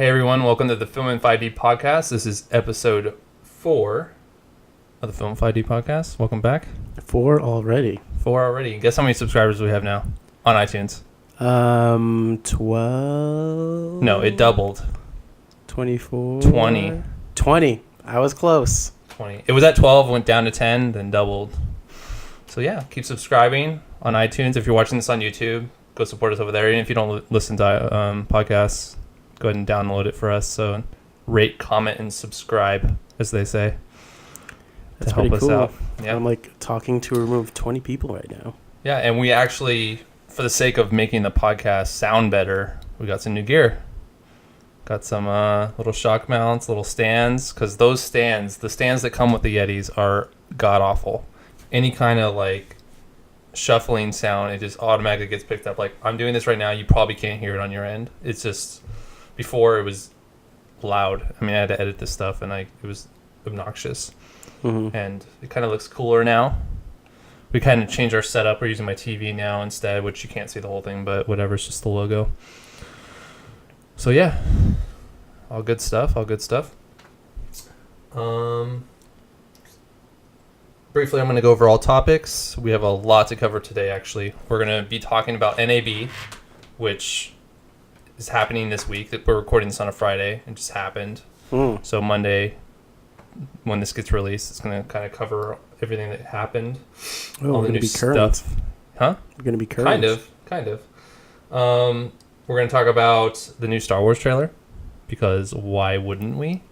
Hey everyone, welcome to the FilmIn5D podcast. This is episode 4 of the FilmIn5D podcast. Welcome back. 4 already. 4 already. Guess how many subscribers we have now on iTunes? 12? No, it doubled. 24? 20. 20. I was close. 20. It was at 12, went down to 10, then doubled. So yeah, keep subscribing on iTunes. If you're watching this on YouTube, go support us over there. And if you don't listen to podcasts, go ahead and download it for us. So rate, comment, and subscribe, as they say. That's to help pretty us cool. out. Yeah. I'm like talking to a room of 20 people right now. Yeah, and we actually, for the sake of making the podcast sound better, we got some new gear. Got some little shock mounts, little stands, because those stands, the stands that come with the Yetis are god-awful. Any kind of, like, shuffling sound, it just automatically gets picked up. Like, I'm doing this right now, you probably can't hear it on your end. It's just, before it was loud. I mean, I had to edit this stuff, and it was obnoxious. Mm-hmm. And it kind of looks cooler now. We kind of changed our setup. We're using my TV now instead, which you can't see the whole thing, but whatever, it's just the logo. So yeah, all good stuff. Briefly, I'm going to go over all topics. We have a lot to cover today, actually. We're going to be talking about NAB, which is happening this week. We're recording this on a Friday. It just happened. So Monday, when this gets released, it's going to kind of cover everything that happened. Oh, all we're the going to new be current. stuff. Huh? We're going to be current. Kind of. We're going to talk about the new Star Wars trailer, because why wouldn't we?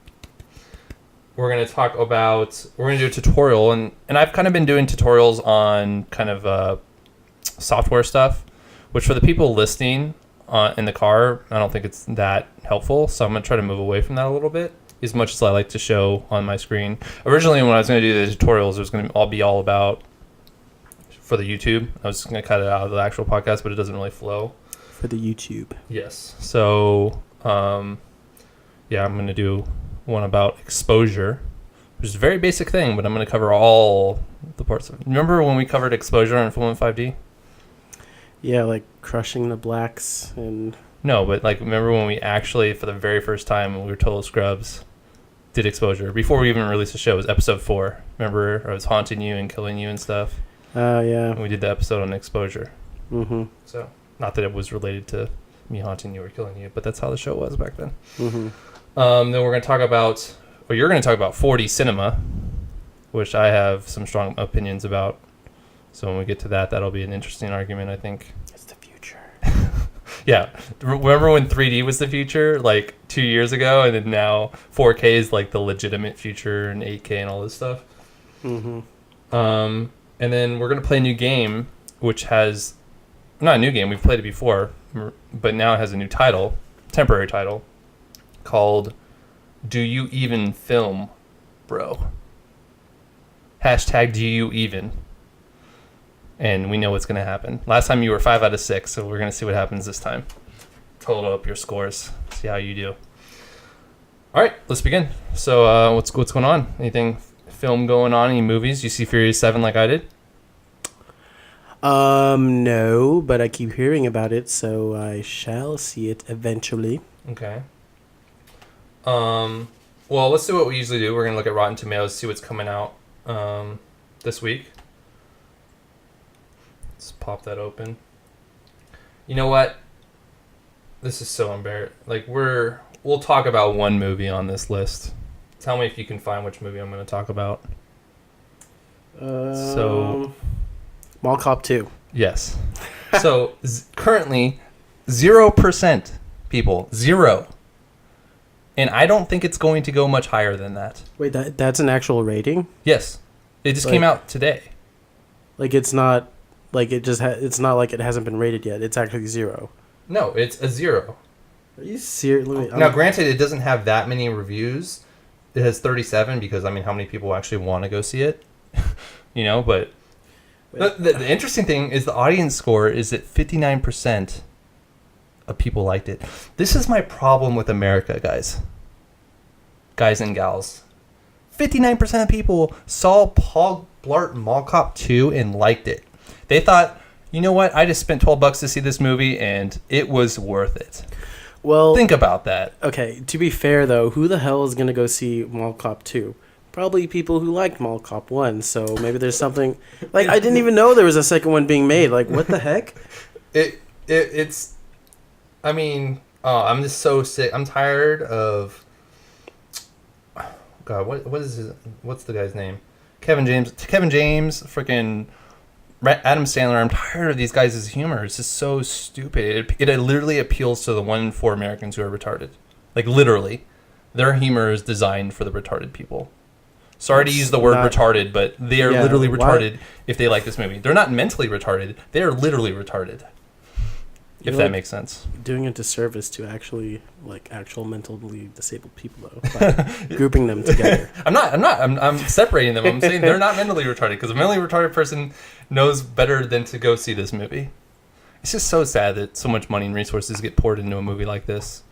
We're going to do a tutorial, and I've kind of been doing tutorials on kind of software stuff, which for the people listening in the car, I don't think it's that helpful, so I'm going to try to move away from that a little bit, as much as I like to show on my screen. Originally, when I was going to do the tutorials, it was going to all about for the YouTube. I was going to cut it out of the actual podcast, but it doesn't really flow. For the YouTube. Yes. So, I'm going to do one about exposure, which is a very basic thing, but I'm going to cover all the parts of it. Remember when we covered exposure on FilmIn5D? Yeah, like crushing the blacks and... No, but like remember when we actually, for the very first time, when we were total scrubs, did exposure before we even released the show? It was episode 4. Remember, I was haunting you and killing you and stuff. Yeah. And we did the episode on exposure. Mm-hmm. So, not that it was related to me haunting you or killing you, but that's how the show was back then. Mm-hmm. Then we're going to talk about, or you're going to talk about 4D cinema, which I have some strong opinions about. So when we get to that, that'll be an interesting argument, I think. It's the future. Yeah. Remember when 3D was the future, like 2 years ago, and then now 4K is like the legitimate future, and 8K and all this stuff? Mm-hmm. And then we're going to play a new game, which has, not a new game, we've played it before, but now it has a new title, temporary title, called Do You Even Film, Bro? Hashtag Do You Even. And we know what's going to happen. Last time you were 5 out of 6, so we're going to see what happens this time. Total up your scores. See how you do. All right, let's begin. So what's going on? Anything film going on? Any movies? You see Furious 7 like I did? No, but I keep hearing about it, so I shall see it eventually. Okay. Well, let's do what we usually do. We're going to look at Rotten Tomatoes, see what's coming out this week. Let's pop that open. You know what? This is so embarrassing. Like, we'll talk about one movie on this list. Tell me if you can find which movie I'm going to talk about. So, Mall Cop 2. Yes. So, currently, 0% people. 0. And I don't think it's going to go much higher than that. Wait, that's an actual rating? Yes. It just came out today. Like, it's not... Like, it's not like it hasn't been rated yet. It's actually 0. No, it's a 0. Are you serious? Now, granted, it doesn't have that many reviews. It has 37 because, I mean, how many people actually want to go see it? But the interesting thing is the audience score is that 59% of people liked it. This is my problem with America, guys. Guys and gals. 59% of people saw Paul Blart Mall Cop 2 and liked it. They thought, you know what? I just spent $12 to see this movie, and it was worth it. Well, Think about that. okay, to be fair, though, who the hell is going to go see Mall Cop 2? Probably people who liked Mall Cop 1, so maybe there's something... Like, I didn't even know there was a second one being made. Like, what the heck? It's... I mean, I'm just so sick. I'm tired of... God, what's the guy's name? Kevin James, freaking Adam Sandler. I'm tired of these guys' humor. It's just so stupid. It literally appeals to the 1 in 4 Americans who are retarded. Like, literally. Their humor is designed for the retarded people. Sorry to use the word retarded, but they are literally retarded if they like this movie. They're not mentally retarded. They are literally retarded. If that makes sense. Doing a disservice to actually, like, actual mentally disabled people, though, by grouping them together. I'm separating them. I'm saying they're not mentally retarded, because a mentally retarded person knows better than to go see this movie. It's just so sad that so much money and resources get poured into a movie like this.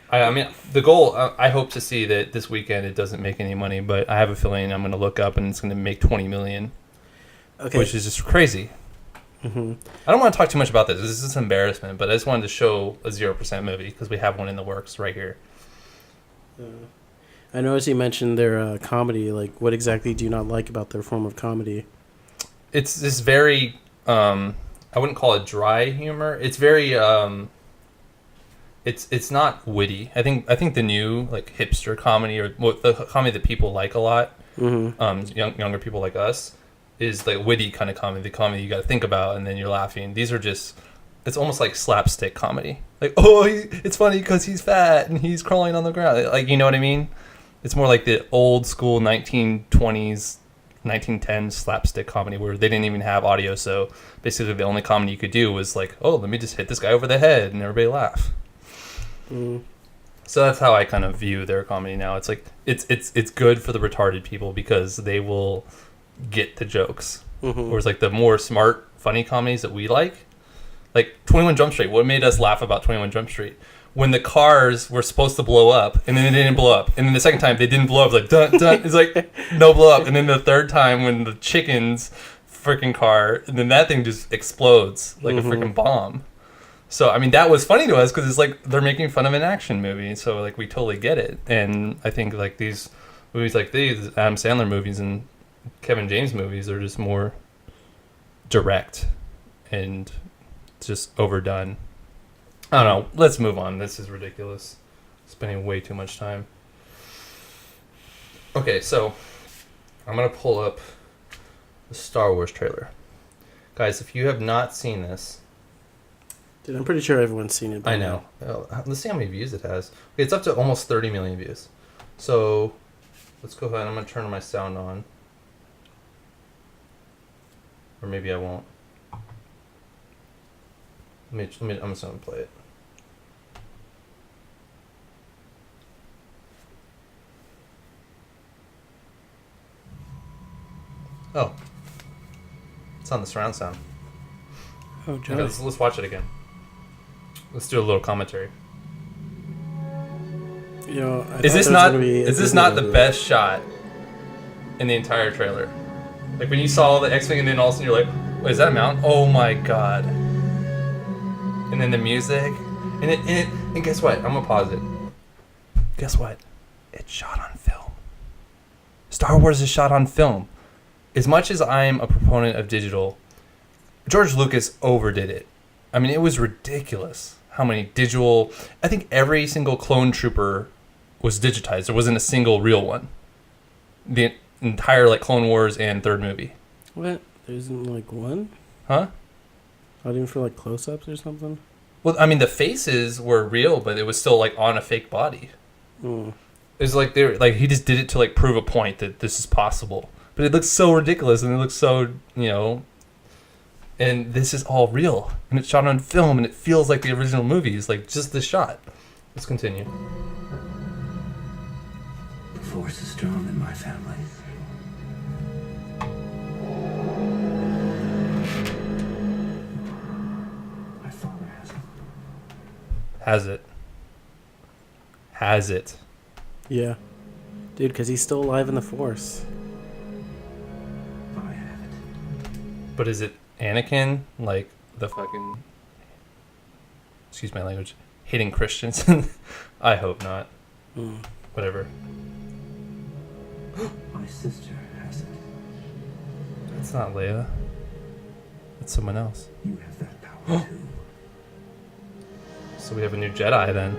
I mean, the goal, I hope to see that this weekend it doesn't make any money, but I have a feeling I'm going to look up and it's going to make $20 million, which is just crazy. Mm-hmm. I don't want to talk too much about this. This is an embarrassment, but I just wanted to show a 0% movie because we have one in the works right here. I noticed you mentioned their comedy. Like, what exactly do you not like about their form of comedy? It's this very, I wouldn't call it dry humor. It's very, it's not witty. I think the new like hipster comedy or the comedy that people like a lot, younger people like us, is like witty kind of comedy, the comedy you got to think about and then you're laughing. These are just, it's almost like slapstick comedy. Like, it's funny because he's fat and he's crawling on the ground. Like, you know what I mean? It's more like the old school 1920s, 1910s slapstick comedy where they didn't even have audio. So basically the only comedy you could do was like, let me just hit this guy over the head and everybody laugh. So that's how I kind of view their comedy now. It's like, it's good for the retarded people because they will get the jokes. Whereas like the more smart, funny comedies that we like 21 Jump Street. What made us laugh about 21 Jump Street? When the cars were supposed to blow up and then they didn't blow up, and then the second time they didn't blow up, like dun dun, it's like no blow up, and then the third time when the chicken's freaking car, and then that thing just explodes like a freaking bomb. So I mean that was funny to us because it's like they're making fun of an action movie, so like we totally get it. And I think like these movies like these Adam Sandler movies and Kevin James movies are just more direct and just overdone. I don't know. Let's move on. This is ridiculous. Spending way too much time. Okay, so I'm going to pull up the Star Wars trailer. Guys, if you have not seen this... Dude, I'm pretty sure everyone's seen it. I know. Let's see how many views it has. Okay, it's up to almost 30 million views. So let's go ahead. I'm going to turn my sound on. Or maybe I won't. I'm just going to play it. Oh. It's on the surround sound. Oh, Joe. Okay, let's watch it again. Let's do a little commentary. You know, is this not the best shot in the entire trailer? Like when you saw the X-Wing and then all of a sudden you're like, wait, is that a mountain? Oh my god. And then the music. And guess what? I'm gonna pause it. Guess what? It's shot on film. Star Wars is shot on film. As much as I'm a proponent of digital, George Lucas overdid it. I mean, it was ridiculous how many digital... I think every single clone trooper was digitized. There wasn't a single real one. The entire like Clone Wars and third movie. What? There isn't like one? Huh? Not even for like close-ups or something? Well, I mean, the faces were real, but it was still like on a fake body. It's like they were, like he just did it to like prove a point that this is possible. But it looks so ridiculous and it looks so, and this is all real. And it's shot on film and it feels like the original movies, like just the shot. Let's continue. The Force is strong in my family. My father has it. Has it. Yeah. Dude, because he's still alive in the Force. I have it. But is it Anakin? Like the fucking... Excuse my language. hating Christians. I hope not. Whatever. My sister has it. It's not Leia. It's someone else. You have that power too. So we have a new Jedi then.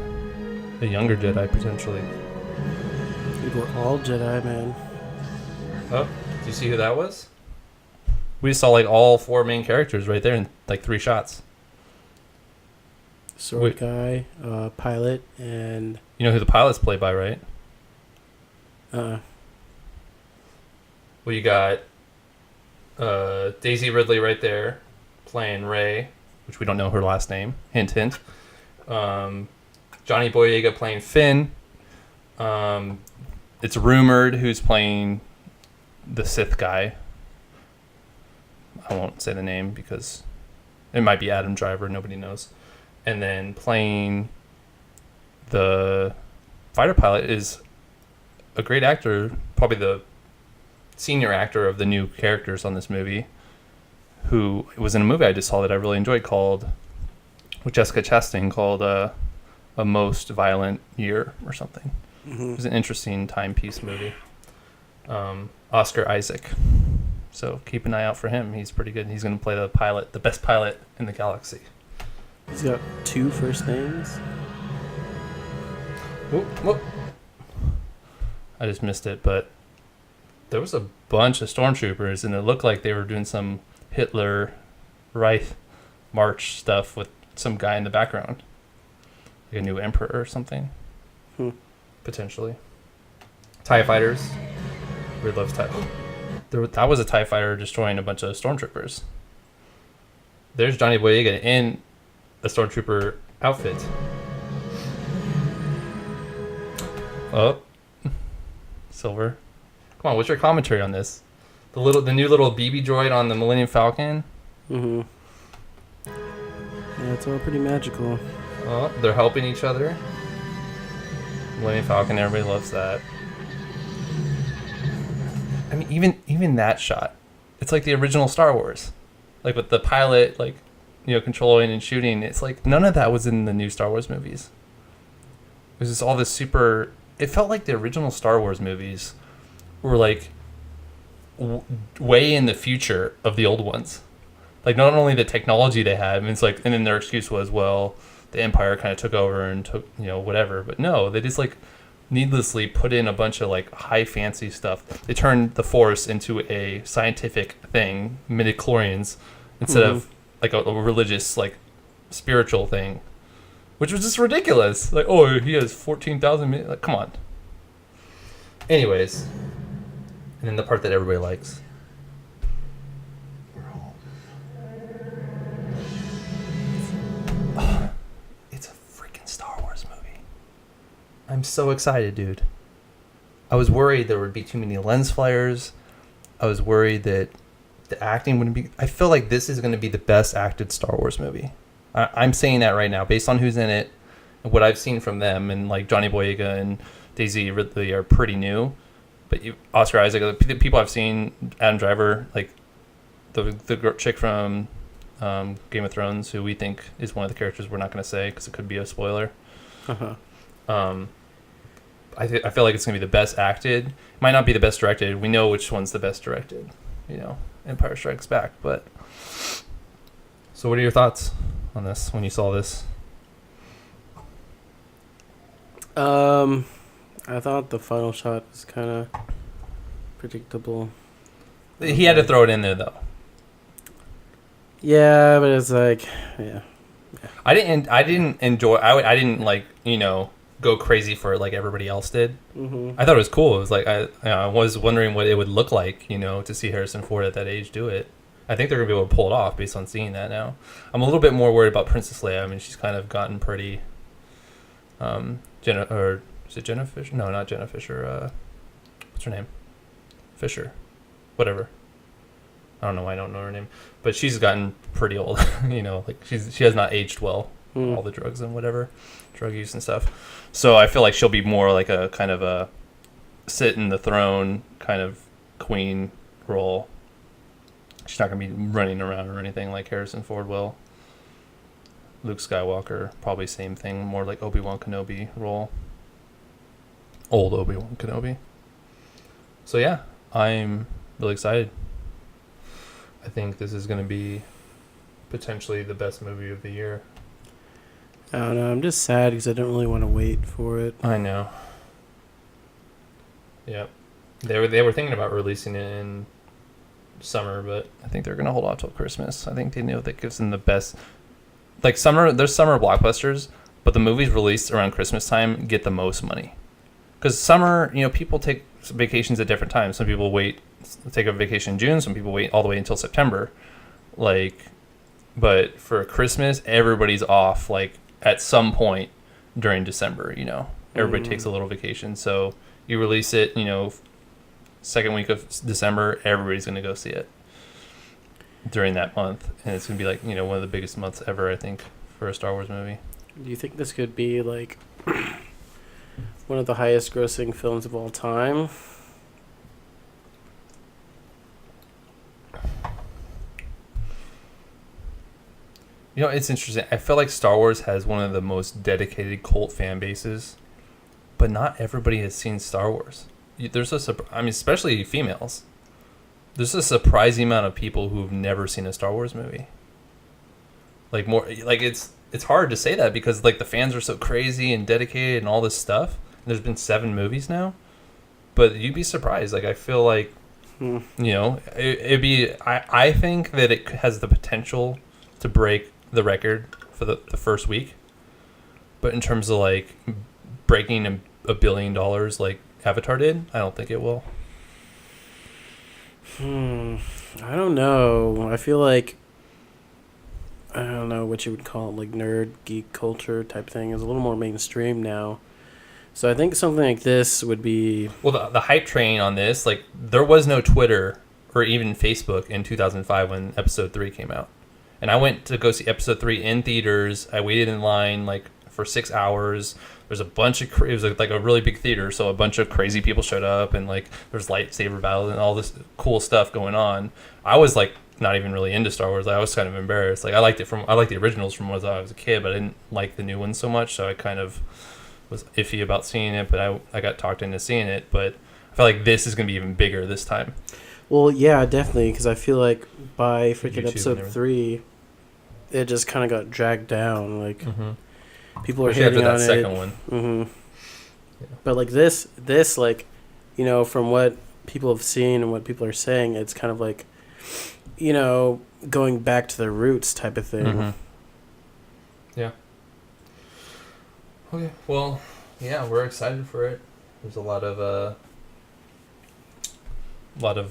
A younger Jedi, potentially. Dude, we're all Jedi, man. Oh, do you see who that was? We saw like all 4 main characters right there in like 3 shots. Sword Wait. guy, pilot, and You know who the pilot's played by, right? Well, you got Daisy Ridley right there playing Rey, which we don't know her last name. Hint, hint. Johnny Boyega playing Finn. It's rumored who's playing the Sith guy. I won't say the name because it might be Adam Driver. Nobody knows. And then playing the fighter pilot is a great actor, probably the senior actor of the new characters on this movie, who was in a movie I just saw that I really enjoyed with Jessica Chastain called A Most Violent Year or something. It was an interesting timepiece movie. Oscar Isaac. So keep an eye out for him. He's pretty good. He's going to play the pilot, the best pilot in the galaxy. he's got 2 first names. Whoop, whoop. I just missed it, but there was a bunch of stormtroopers, and it looked like they were doing some Hitler Reich march stuff with some guy in the background. Like a new emperor or something. Potentially. TIE fighters. Weird loves TIE. That was a TIE fighter destroying a bunch of stormtroopers. There's Johnny Boyega in a stormtrooper outfit. Oh. Silver. Come on, what's your commentary on this? The new little BB droid on the Millennium Falcon? Yeah, it's all pretty magical. Oh, they're helping each other. Millennium Falcon, everybody loves that. I mean, even that shot, it's like the original Star Wars, like with the pilot, like, you know, controlling and shooting. It's like none of that was in the new Star Wars movies. It was just all this super. It felt like the original Star Wars movies were like way in the future of the old ones. Like not only the technology they had, I mean, it's like, and then their excuse was, well, the Empire kind of took over and took, you know, whatever. But no, they just like needlessly put in a bunch of like high fancy stuff. They turned the Force into a scientific thing, midichlorians, instead of like a religious, like spiritual thing, which was just ridiculous. Like, oh, he has 14,000. Like, come on. Anyways, and then the part that everybody likes. We're home. It's a freaking Star Wars movie. I'm so excited, dude. I was worried there would be too many lens flares. I was worried that the acting wouldn't be. I feel like this is going to be the best acted Star Wars movie. I'm saying that right now, based on who's in it, and what I've seen from them, and like Johnny Boyega and Daisy Ridley are pretty new, but Oscar Isaac, the people I've seen, Adam Driver, like the chick from Game of Thrones, who we think is one of the characters we're not going to say because it could be a spoiler. I feel like it's going to be the best acted. It might not be the best directed. We know which one's the best directed. You know, Empire Strikes Back. But so, what are your thoughts on this when you saw this? I thought the final shot was kind of predictable. He had to throw it in there, though. Yeah, but it's like, yeah. I didn't enjoy. I didn't like, you know, go crazy for it like everybody else did. I thought it was cool. It was like I was wondering what it would look like, you know, to see Harrison Ford at that age do it. I think they're gonna be able to pull it off based on seeing that now. I'm a little bit more worried about Princess Leia. I mean, she's kind of gotten pretty. Jenna, or is it Jenna Fisher? No, not Jenna Fisher. What's her name? Fisher, whatever. I don't know why I don't know her name, but she's gotten pretty old. You know, like she has not aged well. All the drugs and whatever, drug use and stuff. So I feel like she'll be more like a kind of a sit in the throne kind of queen role. She's not gonna be running around or anything like Harrison Ford will. Luke Skywalker, probably same thing, more like Obi-Wan Kenobi role. Old Obi-Wan Kenobi. So yeah, I'm really excited. I think this is going to be potentially the best movie of the year. I don't know. I'm just sad because I don't really want to wait for it. I know. Yep. They were thinking about releasing it in summer, but I think they're going to hold off till Christmas. I think they know that gives them the best. Like summer, there's summer blockbusters, but the movies released around Christmas time get the most money. Because summer, people take vacations at different times. Some people take a vacation in June. Some people wait all the way until September. But for Christmas, everybody's off. At some point during December, everybody takes a little vacation. So you release it, second week of December, everybody's going to go see it during that month. And it's going to be one of the biggest months ever, I think, for a Star Wars movie. Do you think this could be one of the highest grossing films of all time? It's interesting. I feel like Star Wars has one of the most dedicated cult fan bases, but not everybody has seen Star Wars. There's especially females. There's a surprising amount of people who've never seen a Star Wars movie. It's hard to say that because the fans are so crazy and dedicated and all this stuff. There's been 7 movies now, but you'd be surprised. I feel like, it'd be. I think that it has the potential to break the record for the first week, but in terms of breaking $1 billion like Avatar did, I don't think it will. I don't know. I feel like I don't know what you would call it, nerd geek culture type thing is a little more mainstream now. So I think something like this would be... Well, the hype train on this, there was no Twitter or even Facebook in 2005 when Episode 3 came out. And I went to go see Episode 3 in theaters. I waited in line, for 6 hours. There's a bunch of... It was, a really big theater, so a bunch of crazy people showed up, and, there's lightsaber battles and all this cool stuff going on. I was, not even really into Star Wars. I was kind of embarrassed. I liked the originals from when I was a kid, but I didn't like the new ones so much, so I kind of was iffy about seeing it, but I got talked into seeing it. But I feel like this is going to be even bigger this time. Well, yeah, definitely, because I feel like by freaking YouTube Episode 3, it just kind of got dragged down. People are especially hating after on that it. second one. Mm-hmm. Yeah. But this, from what people have seen and what people are saying, it's kind of going back to the roots type of thing. Mm-hmm. Yeah. Okay. Well, yeah, we're excited for it. There's a lot of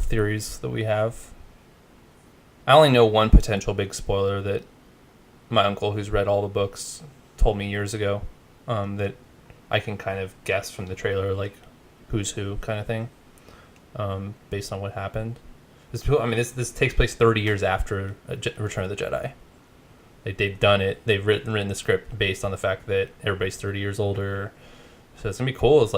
theories that we have. I only know one potential big spoiler that my uncle, who's read all the books, told me years ago, that I can kind of guess from the trailer, who's who kind of thing, based on what happened. This takes place 30 years after Return of the Jedi. They've done it. They've written the script based on the fact that everybody's 30 years older. So it's gonna be cool.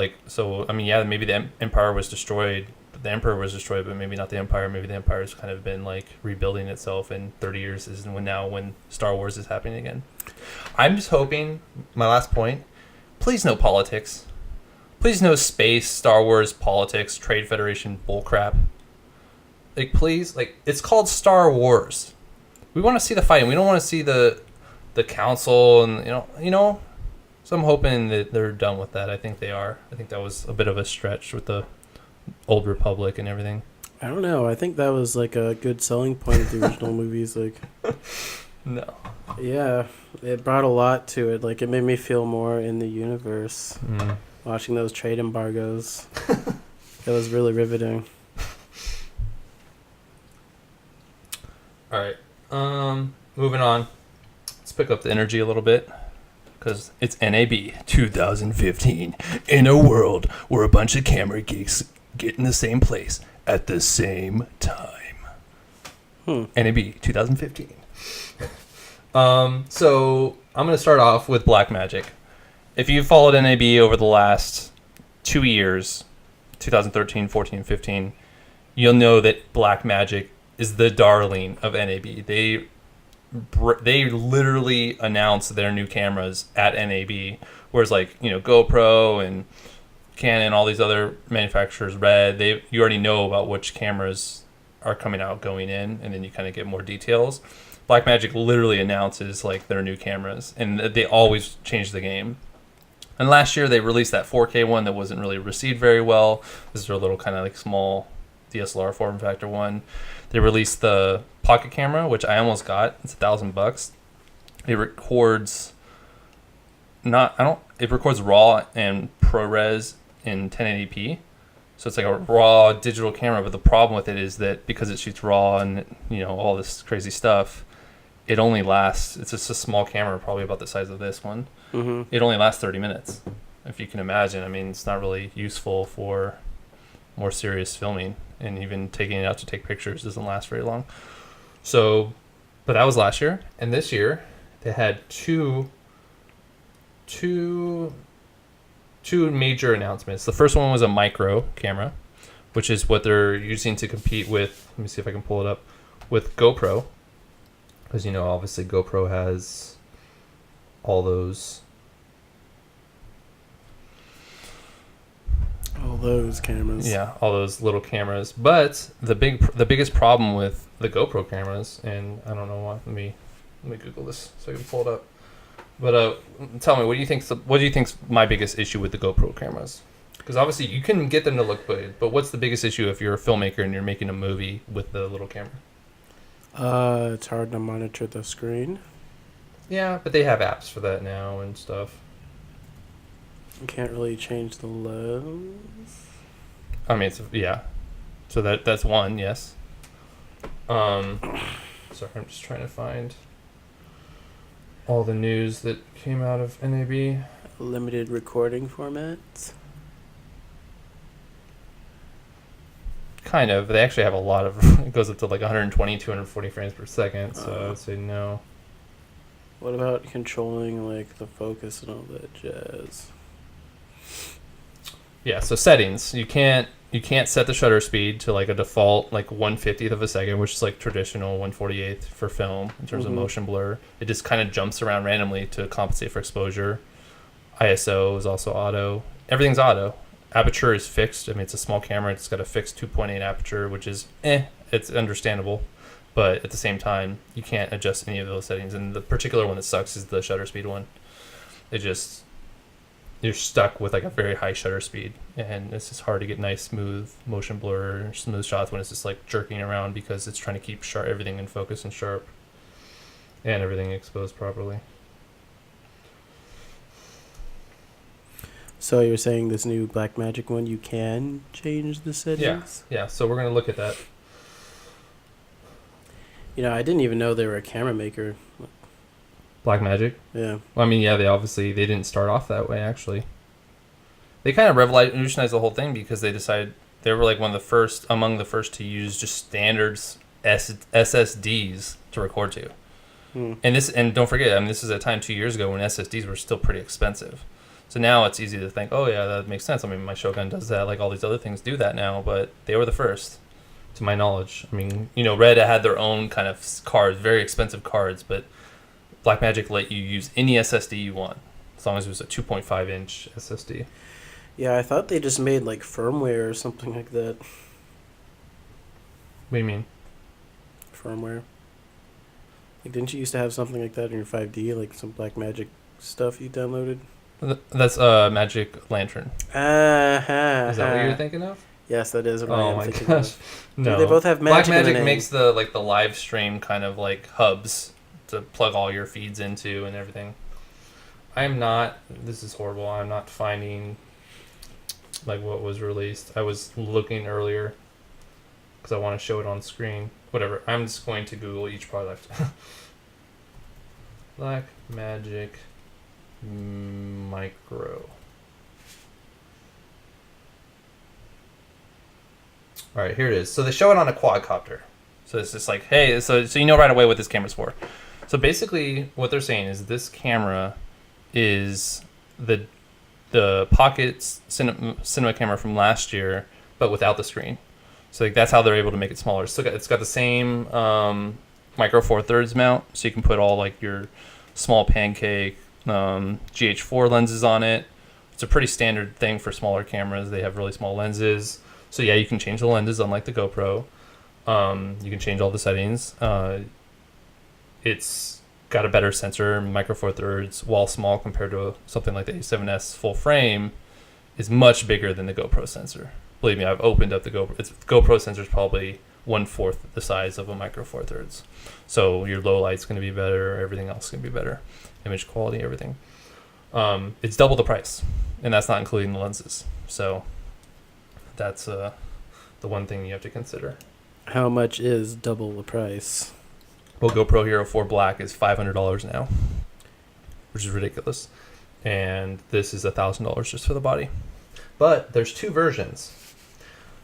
Maybe the Empire was destroyed. The Emperor was destroyed, but maybe not the Empire. Maybe the Empire's kind of been rebuilding itself, and 30 years is when Star Wars is happening again. I'm just hoping. My last point. Please no politics. Please no space, Star Wars, politics, Trade Federation bullcrap. Please, it's called Star Wars. We want to see the fighting. We don't want to see the council and So I'm hoping that they're done with that. I think they are. I think that was a bit of a stretch with the Old Republic and everything. I don't know. I think that was a good selling point of the original movies. No. Yeah, it brought a lot to it. It made me feel more in the universe. Watching those trade embargoes. That was really riveting. All right. Moving on. Let's pick up the energy a little bit. Because it's NAB 2015. In a world where a bunch of camera geeks get in the same place at the same time. NAB 2015. So I'm going to start off with Black Magic. If you've followed NAB over the last 2 years, 2013, 14, 15, you'll know that Black Magic is the darling of NAB. they literally announce their new cameras at NAB, whereas like GoPro and Canon, all these other manufacturers, Red, you already know about which cameras are coming out going in, and then you kind of get more details. Blackmagic literally announces like their new cameras, and they always change the game. And last year they released that 4K one that wasn't really received very well. This is their little kind of like small DSLR form factor one. They released the pocket camera, which I almost got. It's $1,000. It records it records RAW and ProRes in 1080p. So it's like a raw digital camera, but the problem with it is that because it shoots RAW and all this crazy stuff, it only lasts. It's just a small camera, probably about the size of this one. Mm-hmm. It only lasts 30 minutes, if you can imagine. I mean, it's not really useful for more serious filming, and even taking it out to take pictures doesn't last very long. So, but that was last year, and this year they had two major announcements. The first one was a micro camera, which is what they're using to compete with. Let me see if I can pull it up, with GoPro, because obviously GoPro has all those cameras. Yeah, all those little cameras. But the biggest problem with the GoPro cameras, and I don't know why. Let me Google this so I can pull it up. But tell me, what do you think's my biggest issue with the GoPro cameras? Because obviously you can get them to look good, but what's the biggest issue if you're a filmmaker and you're making a movie with the little camera? It's hard to monitor the screen. Yeah, but they have apps for that now and stuff. You can't really change the lens. I mean, so that's one, yes. Sorry, I'm just trying to find all the news that came out of NAB. Limited recording format. Kind of. They actually have a lot of. It goes up to like 120, 240 frames per second. So I'd say no. What about controlling like the focus and all that jazz? Yeah. So settings. You can't set the shutter speed to like a default like 1/50th of a second, which is like traditional 1/48th for film in terms of motion blur. It just kind of jumps around randomly to compensate for exposure. ISO is also auto. Everything's auto. Aperture is fixed. I mean, it's a small camera. It's got a fixed 2.8 aperture, which is it's understandable. But at the same time, you can't adjust any of those settings. And the particular one that sucks is the shutter speed one. You're stuck with like a very high shutter speed, and it's just hard to get nice, smooth motion blur, smooth shots when it's just like jerking around because it's trying to keep everything in focus and sharp, and everything exposed properly. So you're saying this new Blackmagic one, you can change the settings? Yeah. So we're gonna look at that. I didn't even know they were a camera maker. Blackmagic. Yeah. Well, I mean, yeah, they didn't start off that way, actually. They kind of revolutionized the whole thing because they decided they were like among the first to use just standards SSDs to record to. And don't forget, I mean, this is a time 2 years ago when SSDs were still pretty expensive. So now it's easy to think, oh yeah, that makes sense. I mean, my Shogun does that, like all these other things do that now, but they were the first, to my knowledge. I mean, Red had their own kind of cards, very expensive cards, but Blackmagic let you use any SSD you want, as long as it was a 2.5-inch SSD. Yeah, I thought they just made like firmware or something like that. What do you mean? Firmware. Like, didn't you used to have something like that in your 5D, like some Blackmagic stuff you downloaded? That's Magic Lantern. Is that what you're thinking of? Yes, that is what Oh I'm my thinking gosh. of. No. They both have magic in the Blackmagic name. makes the live stream kind of like hubs to plug all your feeds into and everything. This is horrible. I'm not finding like what was released. I was looking earlier because I want to show it on screen. Whatever. I'm just going to Google each product. Blackmagic Micro. All right, here it is. So they show it on a quadcopter. So it's just like, hey, so you know right away what this camera's for. So basically, what they're saying is this camera is the Pocket cinema camera from last year, but without the screen. So like that's how they're able to make it smaller. It's got the same micro four thirds mount, so you can put all like your small pancake GH4 lenses on it. It's a pretty standard thing for smaller cameras. They have really small lenses, so yeah, you can change the lenses unlike the GoPro. You can change all the settings. It's got a better sensor, micro four thirds, while small compared to something like the A7S full frame, is much bigger than the GoPro sensor. Believe me, I've opened up the GoPro. GoPro sensor is probably 1/4 the size of a micro four thirds. So your low light's going to be better. Everything else is going to be better. Image quality, everything. It's double the price, and that's not including the lenses. So that's the one thing you have to consider. How much is double the price? Well, GoPro Hero 4 Black is $500 now, which is ridiculous. And this is $1,000 just for the body. But there's two versions.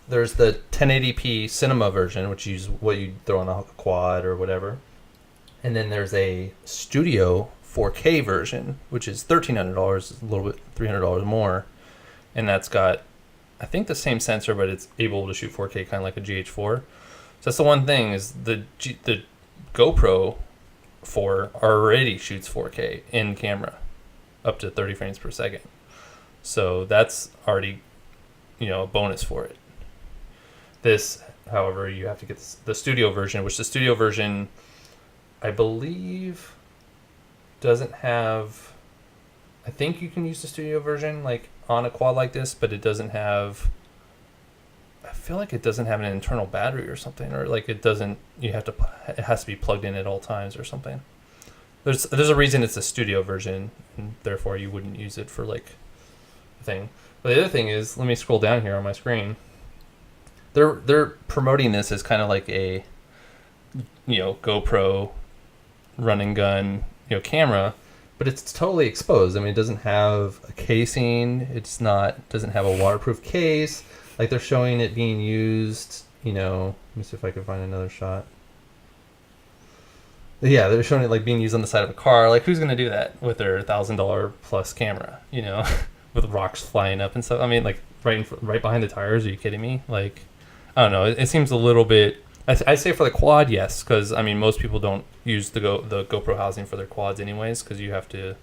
There's the 1080p cinema version, which is what you throw on a quad or whatever. And then there's a studio 4K version, which is $1,300, a little bit $300 more. And that's got, I think, the same sensor, but it's able to shoot 4K kind of like a GH4. So that's the one thing, is the GoPro 4 already shoots 4K in camera up to 30 frames per second. So that's already, a bonus for it. This, however, you have to get the studio version, which the studio version, I believe, doesn't have, I think you can use the studio version like on a quad like this, but it doesn't have, I feel like it doesn't have an internal battery or something, or like it doesn't, it has to be plugged in at all times or something. There's a reason it's a studio version, and therefore you wouldn't use it for like a thing. But the other thing is, let me scroll down here on my screen. They're promoting this as kind of like a, GoPro run and gun, camera, but it's totally exposed. I mean, it doesn't have a casing. Doesn't have a waterproof case. Like, they're showing it being used, let me see if I can find another shot. Yeah, they're showing it like being used on the side of a car. Like, who's going to do that with their $1,000 plus camera, with rocks flying up and stuff? I mean, like, right behind the tires. Are you kidding me? Like, I don't know. It seems a little bit. I say for the quad, yes, because I mean most people don't use the GoPro housing for their quads anyways, because you have to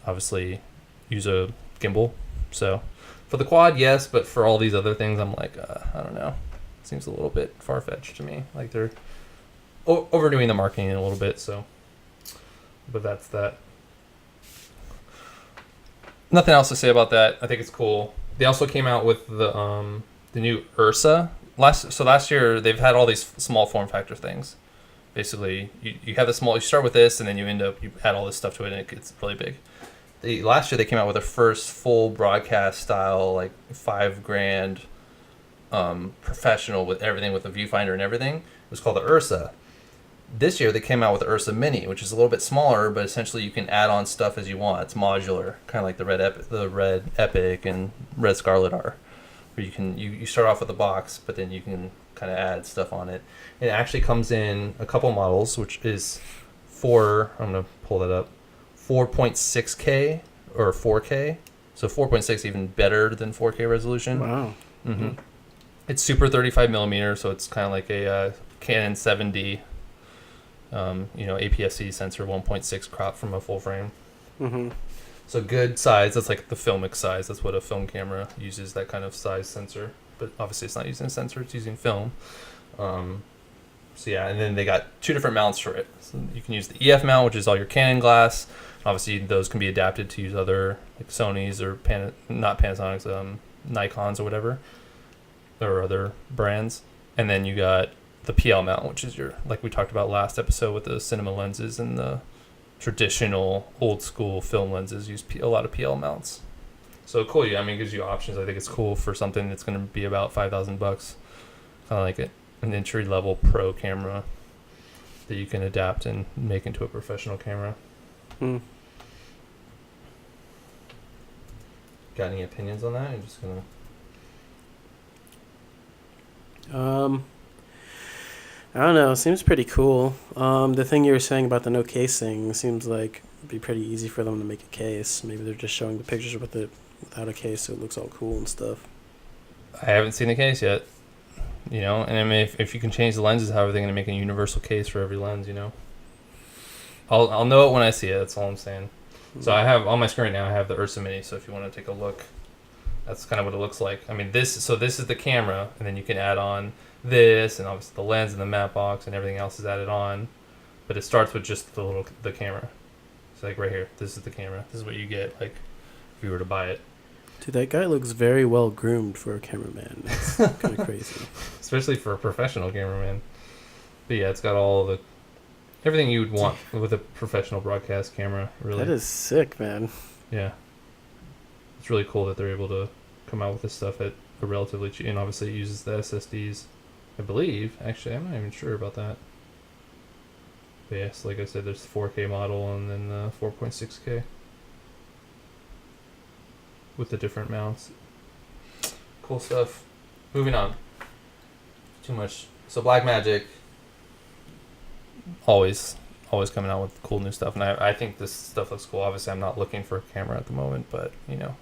obviously use a gimbal. So for the quad, yes, but for all these other things, I'm like, I don't know. Seems a little bit far fetched to me. Like they're overdoing the marketing a little bit. So, but that's that. Nothing else to say about that. I think it's cool. They also came out with the new Ursa. Last year they've had all these small form factor things. Basically, you have the small. You start with this, and then you add all this stuff to it, and it gets really big. Last year they came out with their first full broadcast style, like $5,000 professional with everything, with the viewfinder and everything. It was called the Ursa. This year they came out with the Ursa Mini, which is a little bit smaller, but essentially you can add on stuff as you want. It's modular, kind of like the Red Epic and Red Scarlet are. Where you start off with a box, but then you can kind of add stuff on it. It actually comes in a couple models, which is I'm going to pull that up, 4.6K or 4K. So 4.6 even better than 4K resolution. Wow. Mm-hmm. It's super 35 millimeter, so it's kind of like a Canon 7D, APS-C sensor 1.6 crop from a full frame. Mm-hmm. So good size. That's like the filmic size. That's what a film camera uses, that kind of size sensor. But obviously it's not using a sensor, it's using film. So yeah, and then they got two different mounts for it. So you can use the EF mount, which is all your Canon glass. Obviously those can be adapted to use other, like Sony's or not Panasonic's, Nikon's or whatever, or other brands. And then you got the PL mount, which is like we talked about last episode with the cinema lenses and the traditional old school film lenses use a lot of PL mounts. So cool. I mean, it gives you options. I think it's cool for something that's going to be about $5,000, kind of like an entry level pro camera that you can adapt and make into a professional camera. Got any opinions on that? I'm just gonna. I don't know. It seems pretty cool. The thing you were saying about the no casing seems like it'd be pretty easy for them to make a case. Maybe they're just showing the pictures with it without a case, so it looks all cool and stuff. I haven't seen the case yet. You know, and I mean, if you can change the lenses, how are they going to make a universal case for every lens? You know, I'll know it when I see it. That's all I'm saying. So I have on my screen now. I have the Ursa Mini. So if you want to take a look, that's kind of what it looks like. I mean, this is the camera, and then you can add on this, and obviously the lens and the matte box and everything else is added on. But it starts with just the camera. So like right here, this is the camera. This is what you get like if you were to buy it. Dude, that guy looks very well groomed for a cameraman. It's kind of crazy. Especially for a professional cameraman. But yeah, it's got all everything you would want with a professional broadcast camera, really. That is sick, man. Yeah. It's really cool that they're able to come out with this stuff at a relatively cheap, and obviously it uses the SSDs, I believe. Actually, I'm not even sure about that. But yes, like I said, there's the 4K model and then the 4.6K with the different mounts. Cool stuff. Moving on. Too much. So Blackmagic, always coming out with cool new stuff, and I think this stuff looks cool. Obviously, I'm not looking for a camera at the moment, but you know,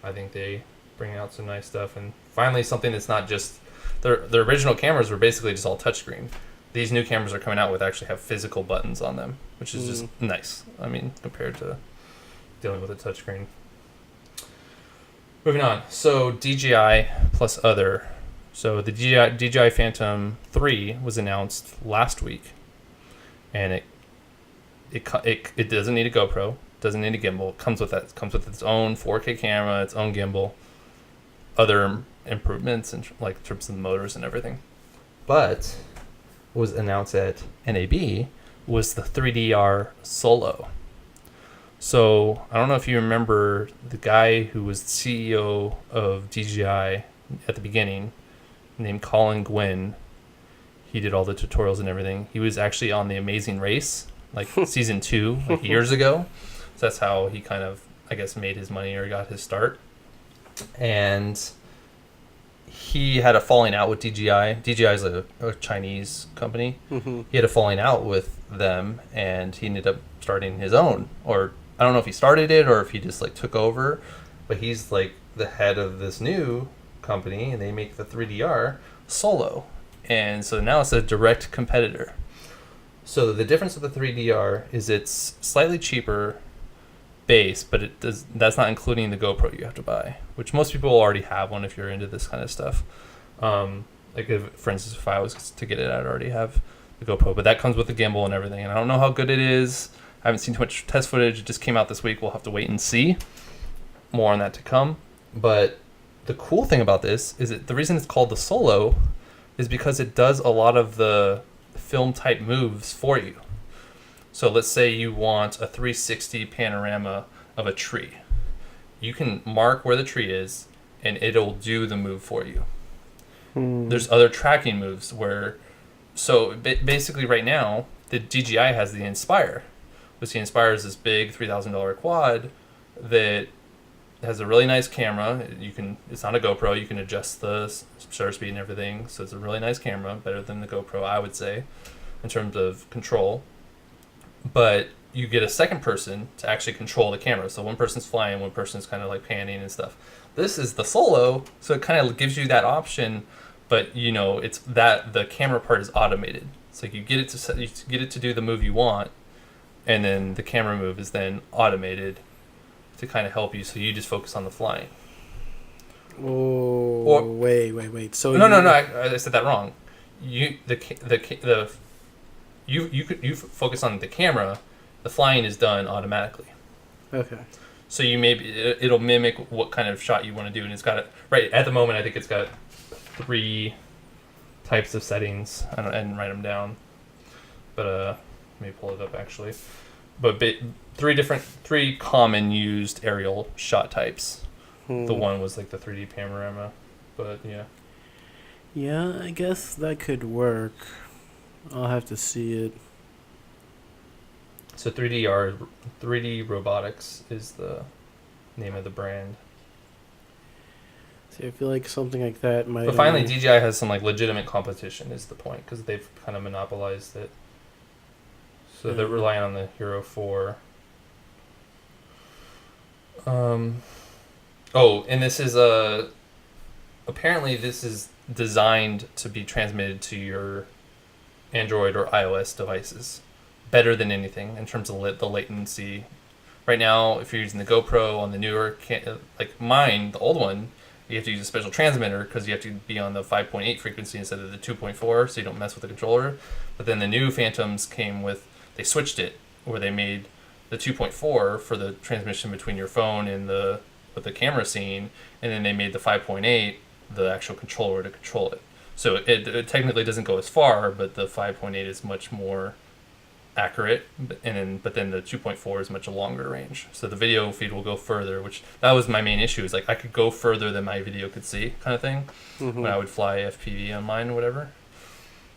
I think they bring out some nice stuff, and finally something that's not just the original cameras were basically just all touchscreen. These new cameras are coming out with actually have physical buttons on them, which is just nice. I mean, compared to dealing with a touchscreen. Moving on. So DJI plus other. So the DJI Phantom 3 was announced last week, and it doesn't need a GoPro, doesn't need a gimbal. It comes with its own 4K camera, its own gimbal, other improvements in like terms of the motors and everything. But what was announced at NAB was the 3DR Solo. So I don't know if you remember the guy who was the CEO of DJI at the beginning, named Colin Gwynn. He did all the tutorials and everything. He was actually on The Amazing Race, like season 2, like years ago. So that's how he kind of, I guess, made his money or got his start. And he had a falling out with DJI. DJI is a Chinese company. Mm-hmm. He had a falling out with them, and he ended up starting his own. Or I don't know if he started it or if he just like took over, but he's like the head of this new company, and they make the 3DR Solo. And so now it's a direct competitor. So the difference with the 3DR is it's slightly cheaper base, but that's not including the GoPro you have to buy, which most people already have one if you're into this kind of stuff. Like for instance, if I was to get it, I'd already have the GoPro, but that comes with the gimbal and everything. And I don't know how good it is. I haven't seen too much test footage. It just came out this week. We'll have to wait and see. More on that to come. But the cool thing about this is that the reason it's called the Solo is because it does a lot of the film type moves for you. So let's say you want a 360 panorama of a tree. You can mark where the tree is, and it'll do the move for you. There's other tracking moves where, so basically right now, the DJI has the Inspire, which the Inspire is this big $3,000 quad that has a really nice camera. It's not a GoPro. You can adjust the shutter speed and everything. So it's a really nice camera, better than the GoPro, I would say, in terms of control. But you get a second person to actually control the camera. So one person's flying, one person's kind of like panning and stuff. This is the Solo, so it kind of gives you that option, but you know, it's that the camera part is automated. So you get it to do the move you want, and then the camera move is then automated to kind of help you, so you just focus on the flying. Oh, wait. So no, I said that wrong. You focus on the camera. The flying is done automatically. Okay. So it'll mimic what kind of shot you want to do, and it's got it right at the moment. I think it's got 3 types of settings. I didn't write them down, but let me pull it up actually. But 3 common used aerial shot types. The one was like the 3D panorama, but yeah. Yeah, I guess that could work. I'll have to see it. So 3D Robotics is the name of the brand. See, I feel like something like that might. But finally, DJI has some like legitimate competition. Is the point, because they've kind of monopolized it. So they're relying on the Hero 4. And this is apparently this is designed to be transmitted to your Android or iOS devices better than anything in terms of the latency. Right now, if you're using the GoPro on the newer, like mine, the old one, you have to use a special transmitter because you have to be on the 5.8 frequency instead of the 2.4, so you don't mess with the controller. But then the new Phantoms came with, they switched it where they made the 2.4 for the transmission between your phone and with the camera scene, and then they made the 5.8 the actual controller to control it. So it technically doesn't go as far, but the 5.8 is much more accurate, but then the 2.4 is much longer range. So the video feed will go further, which that was my main issue. Is like I could go further than my video could see, kind of thing, when I would fly FPV on mine or whatever.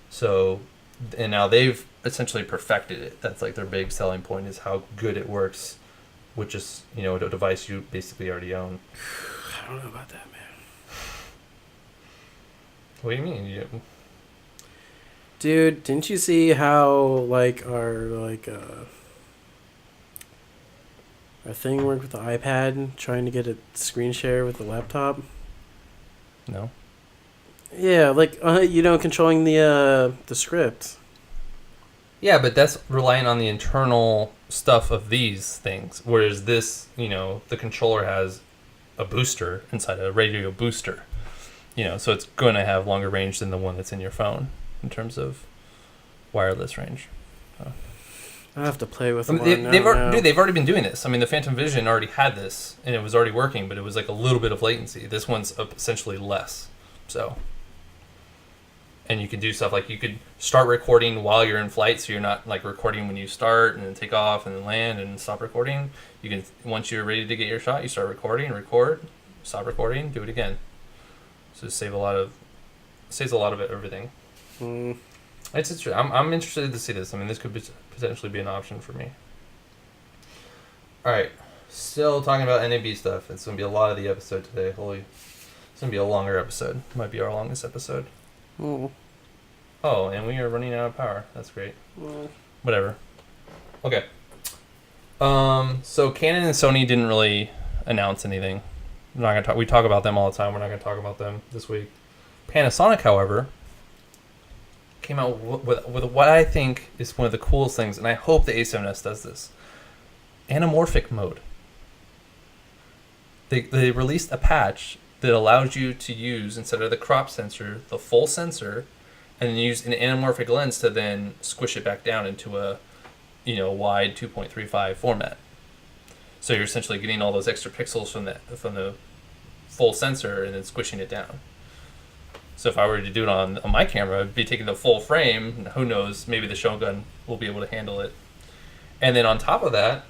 So, and now they've essentially perfected it. That's like their big selling point is how good it works, which is a device you basically already own. I don't know about that, man. What do you mean? Dude, didn't you see how our thing worked with the iPad, trying to get a screen share with the laptop? No. Yeah, controlling the script. Yeah, but that's relying on the internal stuff of these things. Whereas this, the controller has a booster inside, a radio booster. So it's going to have longer range than the one that's in your phone in terms of wireless range. I have to play with I mean, they've already been doing this. I mean, the Phantom Vision already had this, and it was already working, but it was like a little bit of latency. This one's essentially less. So, and you can do stuff like you could start recording while you're in flight, so you're not like recording when you start and then take off and then land and stop recording. You can, once you're ready to get your shot, you start recording, record, stop recording, do it again. So saves a lot of everything. It's interesting. I'm interested to see this. I mean, this could potentially be an option for me. All right, still talking about NAB stuff. It's gonna be a lot of the episode today. It's gonna be a longer episode. Might be our longest episode. Oh, and we are running out of power. That's great. Whatever. Okay. So Canon and Sony didn't really announce anything. We're not gonna talk. We talk about them all the time. We're not gonna talk about them this week. Panasonic, however, came out with what I think is one of the coolest things, and I hope the A7S does this. Anamorphic mode. They released a patch that allows you to use, instead of the crop sensor, the full sensor, and then use an anamorphic lens to then squish it back down into a wide 2.35 format. So you're essentially getting all those extra pixels from the full sensor and then squishing it down. So if I were to do it on my camera, I'd be taking the full frame. Who knows? Maybe the Shogun will be able to handle it. And then on top of that,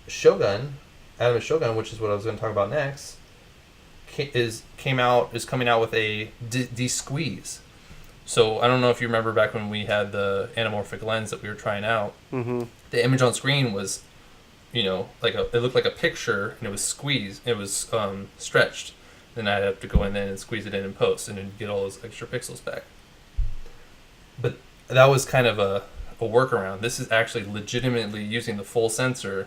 Atomos Shogun, which is what I was going to talk about next, is coming out with a de-squeeze. So I don't know if you remember back when we had the anamorphic lens that we were trying out. Mm-hmm. The image on screen was, it looked like a picture, and it was squeezed. It was stretched. Then I'd have to go in there and squeeze it in post, and then get all those extra pixels back. But that was kind of a workaround. This is actually legitimately using the full sensor,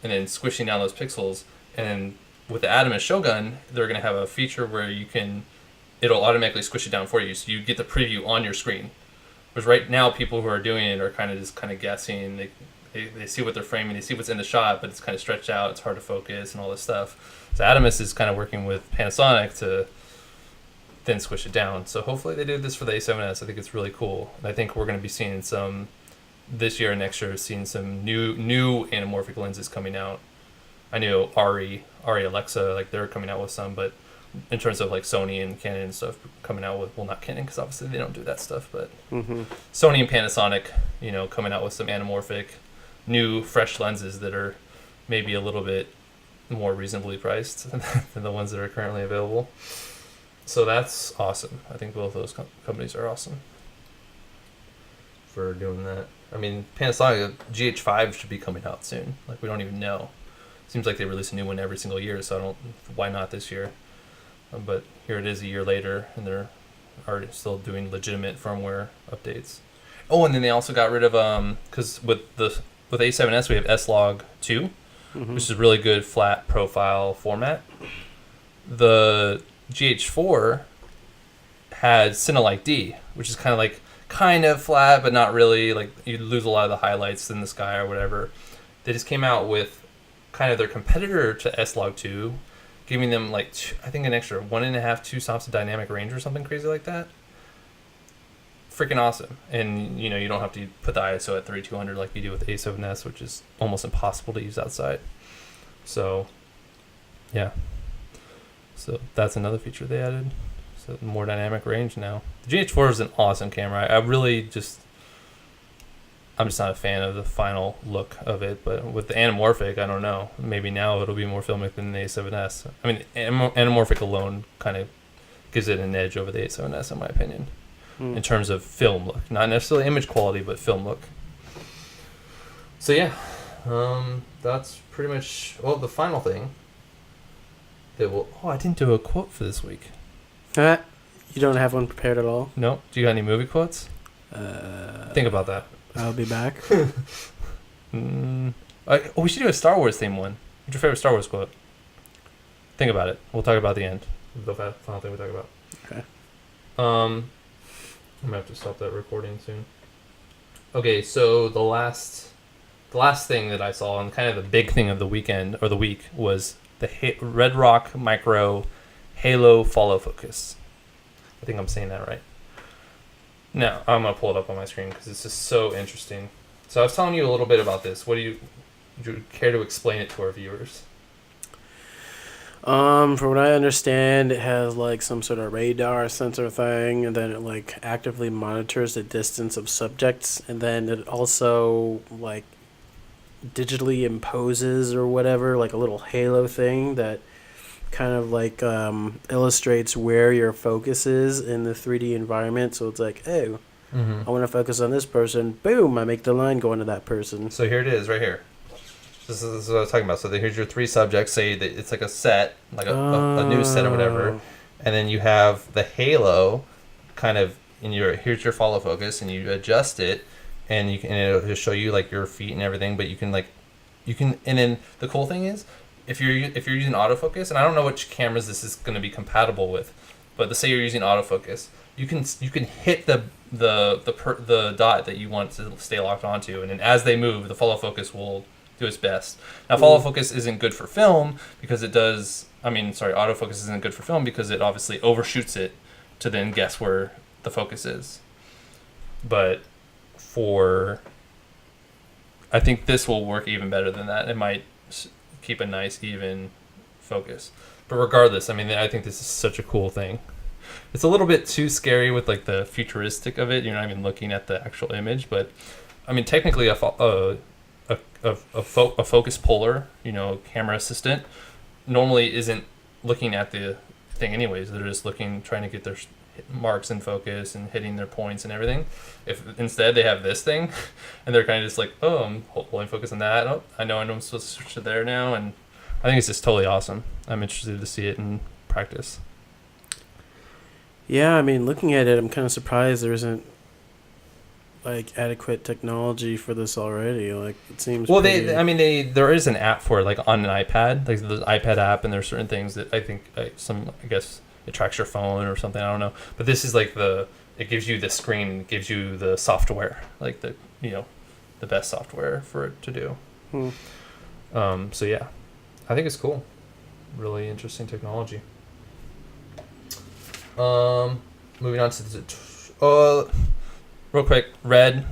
and then squishing down those pixels. And with the Atomos Shogun, they're going to have a feature where it'll automatically squish it down for you, so you get the preview on your screen. Whereas right now, people who are doing it are kind of guessing. They see what they're framing, they see what's in the shot, but it's kind of stretched out, it's hard to focus, and all this stuff. So Atomos is kind of working with Panasonic to then squish it down. So hopefully they do this for the A7S. I think it's really cool. And I think we're going to be seeing some, this year and next year, seeing some new anamorphic lenses coming out. I know Arri Alexa, they're coming out with some, but in terms of Sony and Canon and stuff coming out with, well, not Canon because obviously they don't do that stuff, but Sony and Panasonic, coming out with some anamorphic, new, fresh lenses that are maybe a little bit more reasonably priced than the ones that are currently available. So that's awesome. I think both those companies are awesome for doing that. I mean, Panasonic GH5 should be coming out soon. We don't even know. Seems like they release a new one every single year, so why not this year? But here it is a year later, and they're already still doing legitimate firmware updates. Oh, and then they also got rid of because with A7S we have S-Log 2, which is a really good flat profile format. The GH4 had Cinelike D, which is kind of flat, but not really. Like you lose a lot of the highlights in the sky or whatever. They just came out with kind of their competitor to S-Log2, giving them I think an extra 1.5, 2 stops of dynamic range or something crazy like that. Freaking awesome. And you don't have to put the ISO at 3200 like you do with A7S, which is almost impossible to use outside. So yeah, so that's another feature they added. So more dynamic range now. The GH4 is an awesome camera. I'm just not a fan of the final look of it, but with the anamorphic, I don't know. Maybe now it'll be more filmic than the A7S. I mean, anamorphic alone kind of gives it an edge over the A7S, in my opinion, in terms of film look. Not necessarily image quality, but film look. So yeah, that's pretty much, the final thing. I didn't do a quote for this week. You don't have one prepared at all? No? Do you got any movie quotes? Think about that. I'll be back. We should do a Star Wars theme one. What's your favorite Star Wars quote? Think about it. We'll talk about the end. The final thing we talk about. Okay. I'm gonna have to stop that recording soon. Okay, so the last thing that I saw, and kind of the big thing of the weekend or the week, was the Red Rock Micro Halo Follow Focus. I think I'm saying that right. Now, I'm going to pull it up on my screen because it's just so interesting. So I was telling you a little bit about this. Would you care to explain it to our viewers? From what I understand, it has some sort of radar sensor thing, and then it actively monitors the distance of subjects, and then it also digitally imposes or whatever, a little halo thing that kind of illustrates where your focus is in the 3D environment. So it's I want to focus on this person. Boom, I make the line go into that person. So here it is, right here. This is what I was talking about. So here's your 3 subjects. Say that it's a set, a new set or whatever, and then you have the halo, kind of here's your follow focus, and you adjust it, and it'll just show you your feet and everything. But you can, and then the cool thing is, if you're using autofocus, and I don't know which cameras this is going to be compatible with, but let's say you're using autofocus, you can hit the dot that you want to stay locked onto, and then as they move, the follow focus will do its best. Now, follow focus isn't good for film because autofocus isn't good for film because it obviously overshoots it to then guess where the focus is. But I think this will work even better than that. It might keep a nice even focus, but regardless, I think this is such a cool thing. It's a little bit too scary with the futuristic of it. You're not even looking at the actual image, but technically a focus puller, camera assistant, normally isn't looking at the thing anyways. They're just trying to get their marks in focus and hitting their points and everything. If instead they have this thing and they're kind of just I'm holding focus on that. Oh, I know I'm supposed to switch to there now, and I think it's just totally awesome. I'm interested to see it in practice. Yeah, looking at it, I'm kind of surprised there isn't adequate technology for this already. It seems there is an app for it, on an iPad, the iPad app, and there's certain things that I think I guess it tracks your phone or something. I don't know, but this is it gives you the screen, it gives you the software, the best software for it to do. So yeah, I think it's cool. Really interesting technology. Moving on to real quick, Red.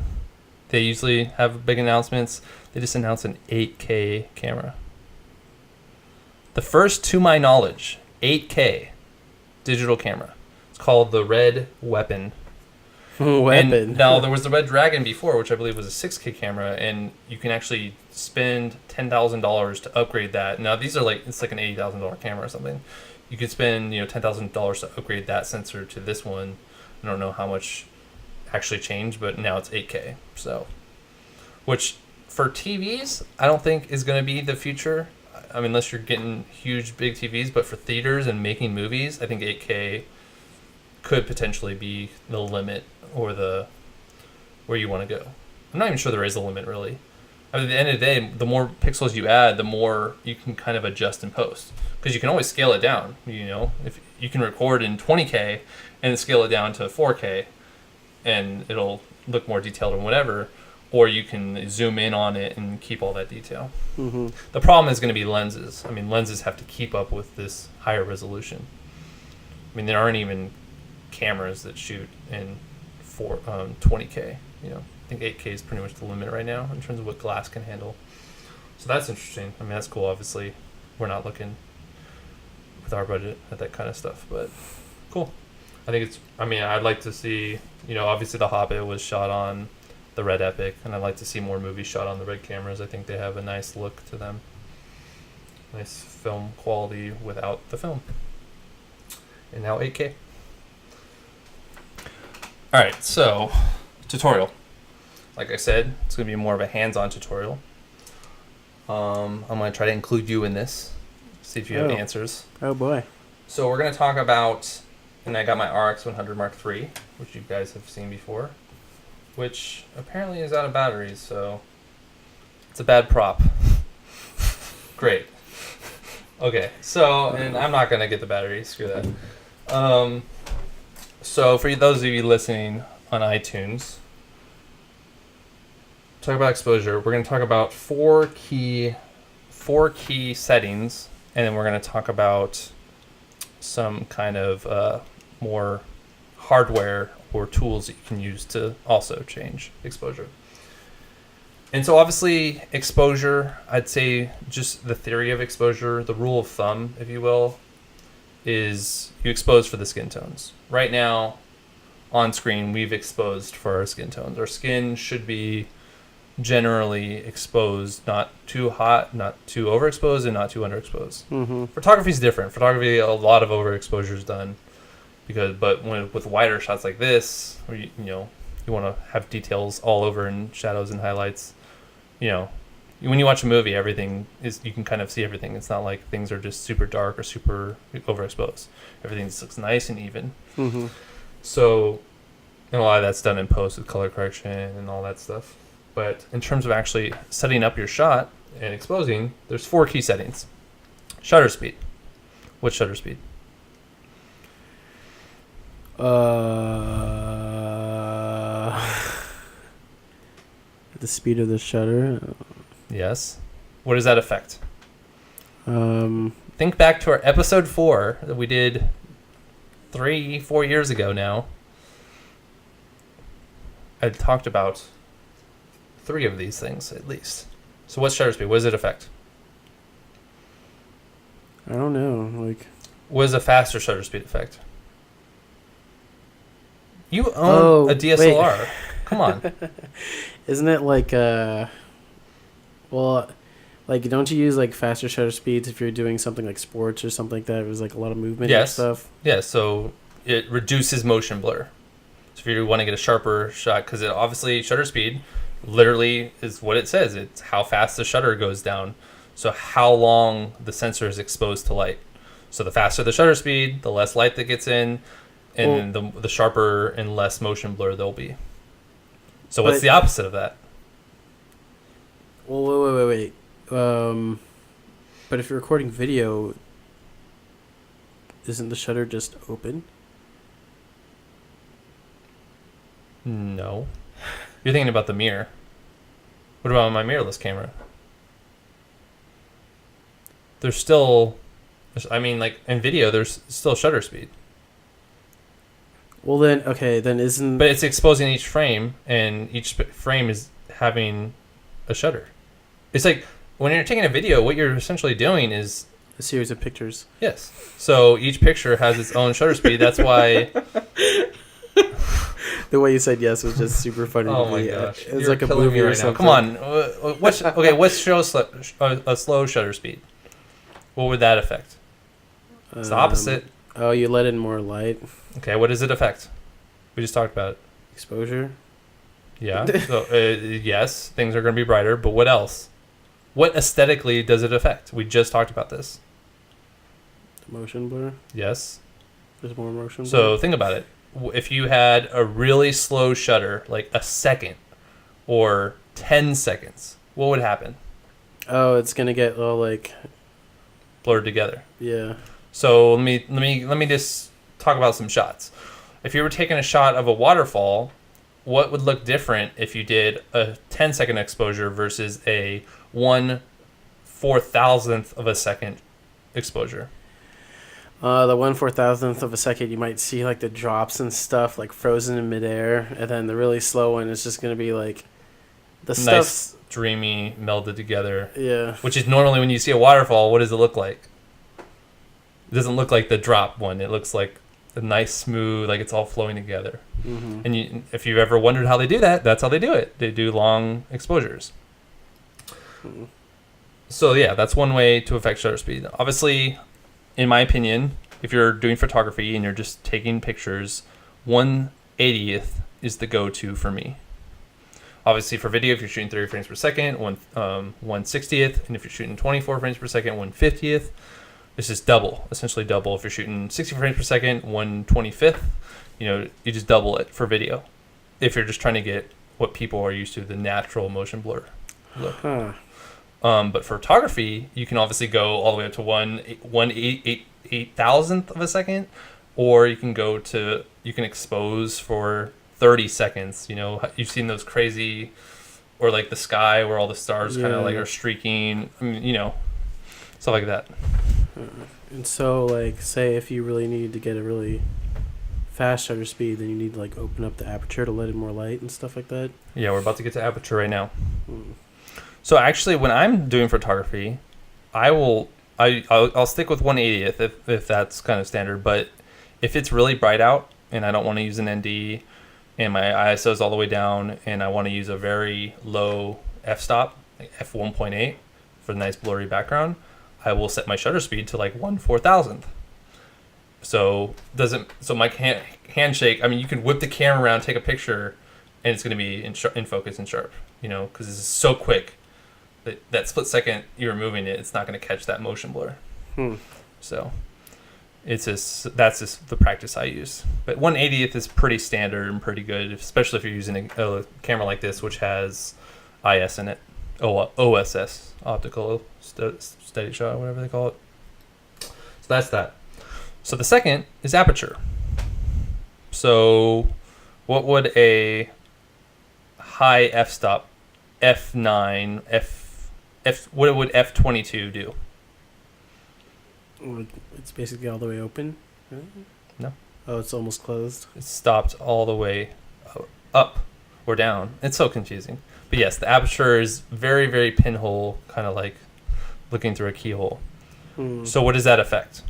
They usually have big announcements. They just announced an 8K camera. The first, to my knowledge, 8K digital camera. It's called the Red Weapon. And now there was the Red Dragon before, which I believe was a 6K camera, and you can actually spend $10,000 to upgrade that. Now these are it's an $80,000 camera or something. You could spend $10,000 to upgrade that sensor to this one. I don't know how much actually changed, but now it's 8K. So, which for TVs, I don't think is going to be the future. Unless you're getting huge, big TVs, but for theaters and making movies, I think 8K could potentially be the limit or where you want to go. I'm not even sure there is a limit really. at the end of the day, the more pixels you add, the more you can kind of adjust in post. Because you can always scale it down. If you can record in 20K and scale it down to 4K, and it'll look more detailed and whatever, or you can zoom in on it and keep all that detail. Mm-hmm. The problem is going to be lenses. I mean, lenses have to keep up with this higher resolution. I mean, there aren't even cameras that shoot in 20K. I think 8K is pretty much the limit right now in terms of what glass can handle. So that's interesting. I mean, that's cool. Obviously, we're not looking with our budget at that kind of stuff, but cool. I'd like to see, obviously The Hobbit was shot on the Red Epic, and I'd like to see more movies shot on the Red cameras. I think they have a nice look to them. Nice film quality without the film. And now 8K. Alright, so, tutorial. Like I said, it's going to be more of a hands-on tutorial. I'm going to try to include you in this. See if you have answers. Oh boy. So we're going to talk about, and I got my RX 100 Mark III, which you guys have seen before, which apparently is out of batteries, so it's a bad prop. Great. Okay, so, and I'm not going to get the battery, screw that. So for those of you listening on iTunes, talk about exposure. We're going to talk about four key settings, and then we're going to talk about some kind of more hardware or tools that you can use to also change exposure. And so obviously exposure, I'd say just the theory of exposure, the rule of thumb, if you will, is you expose for the skin tones. Right now on screen, we've exposed for our skin tones. Our skin should be generally exposed, not too hot, not too overexposed, and not too underexposed. Mm-hmm. Photography is different. Photography, a lot of overexposure is done, but with wider shots like this, where you want to have details all over and shadows and highlights. When you watch a movie, you can kind of see everything. It's not like things are just super dark or super overexposed. Everything just looks nice and even. Mm-hmm. So, and a lot of that's done in post with color correction and all that stuff. But in terms of actually setting up your shot and exposing, there's 4 key settings. Shutter speed. What's shutter speed? The speed of the shutter. Yes. What does that affect? Um, Think back to our episode 4 that we did 3-4 years ago now. I talked about 3 of these things at least. So what's shutter speed? What does it affect? I don't know. What does a faster shutter speed affect? You own a DSLR. Wait. Come on. Isn't it don't you use faster shutter speeds if you're doing something like sports or something like that? It was a lot of movement and stuff. Yeah, so it reduces motion blur. So if you want to get a sharper shot, because obviously shutter speed literally is what it says. It's how fast the shutter goes down. So how long the sensor is exposed to light. So the faster the shutter speed, the less light that gets in, and the sharper and less motion blur there'll be. So what's the opposite of that? Well, wait. But if you're recording video, isn't the shutter just open? No. You're thinking about the mirror. What about my mirrorless camera? There's still... in video, there's still shutter speed. Well, then isn't... But it's exposing each frame, and each frame is having a shutter. It's like, when you're taking a video, what you're essentially doing is... a series of pictures. Yes. So each picture has its own shutter speed. That's why... The way you said yes was just super funny. Oh to my me. gosh. It's You're like a killing movie me or right now. something. Come on. What's a slow shutter speed? What would that affect? It's the opposite. Oh, you let in more light. Okay, what does it affect? We just talked about it. Exposure. Yeah. So, yes, things are going to be brighter, but what else? What aesthetically does it affect? We just talked about this. Motion blur. Yes. There's more motion blur. So think about it. If you had a really slow shutter, like a second or 10 seconds, what would happen? Oh, it's gonna get all like, Blurred together. yeah. So let me just talk about some shots. If you were taking a shot of a waterfall, what would look different if you did a 10-second exposure versus a 1/4000th of a second exposure? The 1/4000th of a second, you might see like the drops and stuff like frozen in midair, and then the really slow one is just gonna be like the Nice, stuff. dreamy, melded together. Yeah. Which is normally when you see a waterfall, what does it look like? It doesn't look like the drop one. It looks like a nice, smooth, like it's all flowing together. Mm-hmm. And if you've ever wondered how they do that, that's how they do it. They do long exposures. Mm-hmm. So yeah, that's one way to affect shutter speed. Obviously, in my opinion, if you're doing photography and you're just taking pictures, 1/80th is the go-to for me. Obviously, for video, if you're shooting 30 frames per second, 1/60th, and if you're shooting 24 frames per second, 1/50th. It's just double, essentially double. If you're shooting 60 frames per second, 1/25th, you just double it for video. If you're just trying to get what people are used to, the natural motion blur look. Huh. But for photography, you can obviously go all the way up to 1/8,000th of a second, or you can expose for 30 seconds. You've seen those crazy, or like the sky where all the stars kind of like are streaking. I mean, stuff like that. And so, like, say if you really need to get a really fast shutter speed, then you need to like open up the aperture to let in more light and stuff like that. Yeah, we're about to get to aperture right now. Mm. So actually, when I'm doing photography, I'll stick with 1/80th if that's kind of standard. But if it's really bright out and I don't want to use an ND and my ISO is all the way down and I want to use a very low f-stop, like f1.8 for the nice blurry background, I will set my shutter speed to like 1/4000th. So my handshake. I mean, you can whip the camera around, take a picture, and it's going to be in focus and sharp. Because it's so quick. That split second you're moving it, it's not going to catch that motion blur. So that's just the practice I use. But 1/80th is pretty standard and pretty good, especially if you're using a camera like this, which has IS in it, OSS, optical steady shot, whatever they call it. So that's that. So the second is aperture. So what would a high f-stop, f9, what would f22 do? It's basically all the way open. Right? No. Oh, it's almost closed. It's stopped all the way up or down. It's so confusing. But yes, the aperture is very, very pinhole, kind of like looking through a keyhole. So what does that affect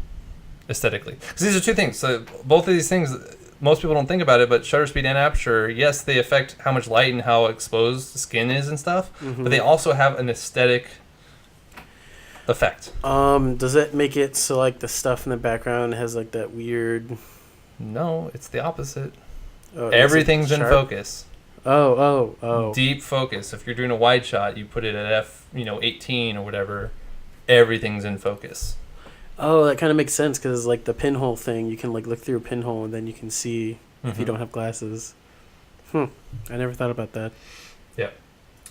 aesthetically? Because these are two things. So both of these things, most people don't think about it, but shutter speed and aperture, yes, they affect how much light and how exposed the skin is and stuff, but they also have an aesthetic effect. Does it make it so like the stuff in the background has like that weird? No, it's the opposite. Oh, Everything's in sharp? focus. Oh. Deep focus. If you're doing a wide shot, you put it at f18 or whatever. Everything's in focus. Oh, that kind of makes sense because like the pinhole thing, you can like look through a pinhole and then you can see if you don't have glasses. I never thought about that. Yeah.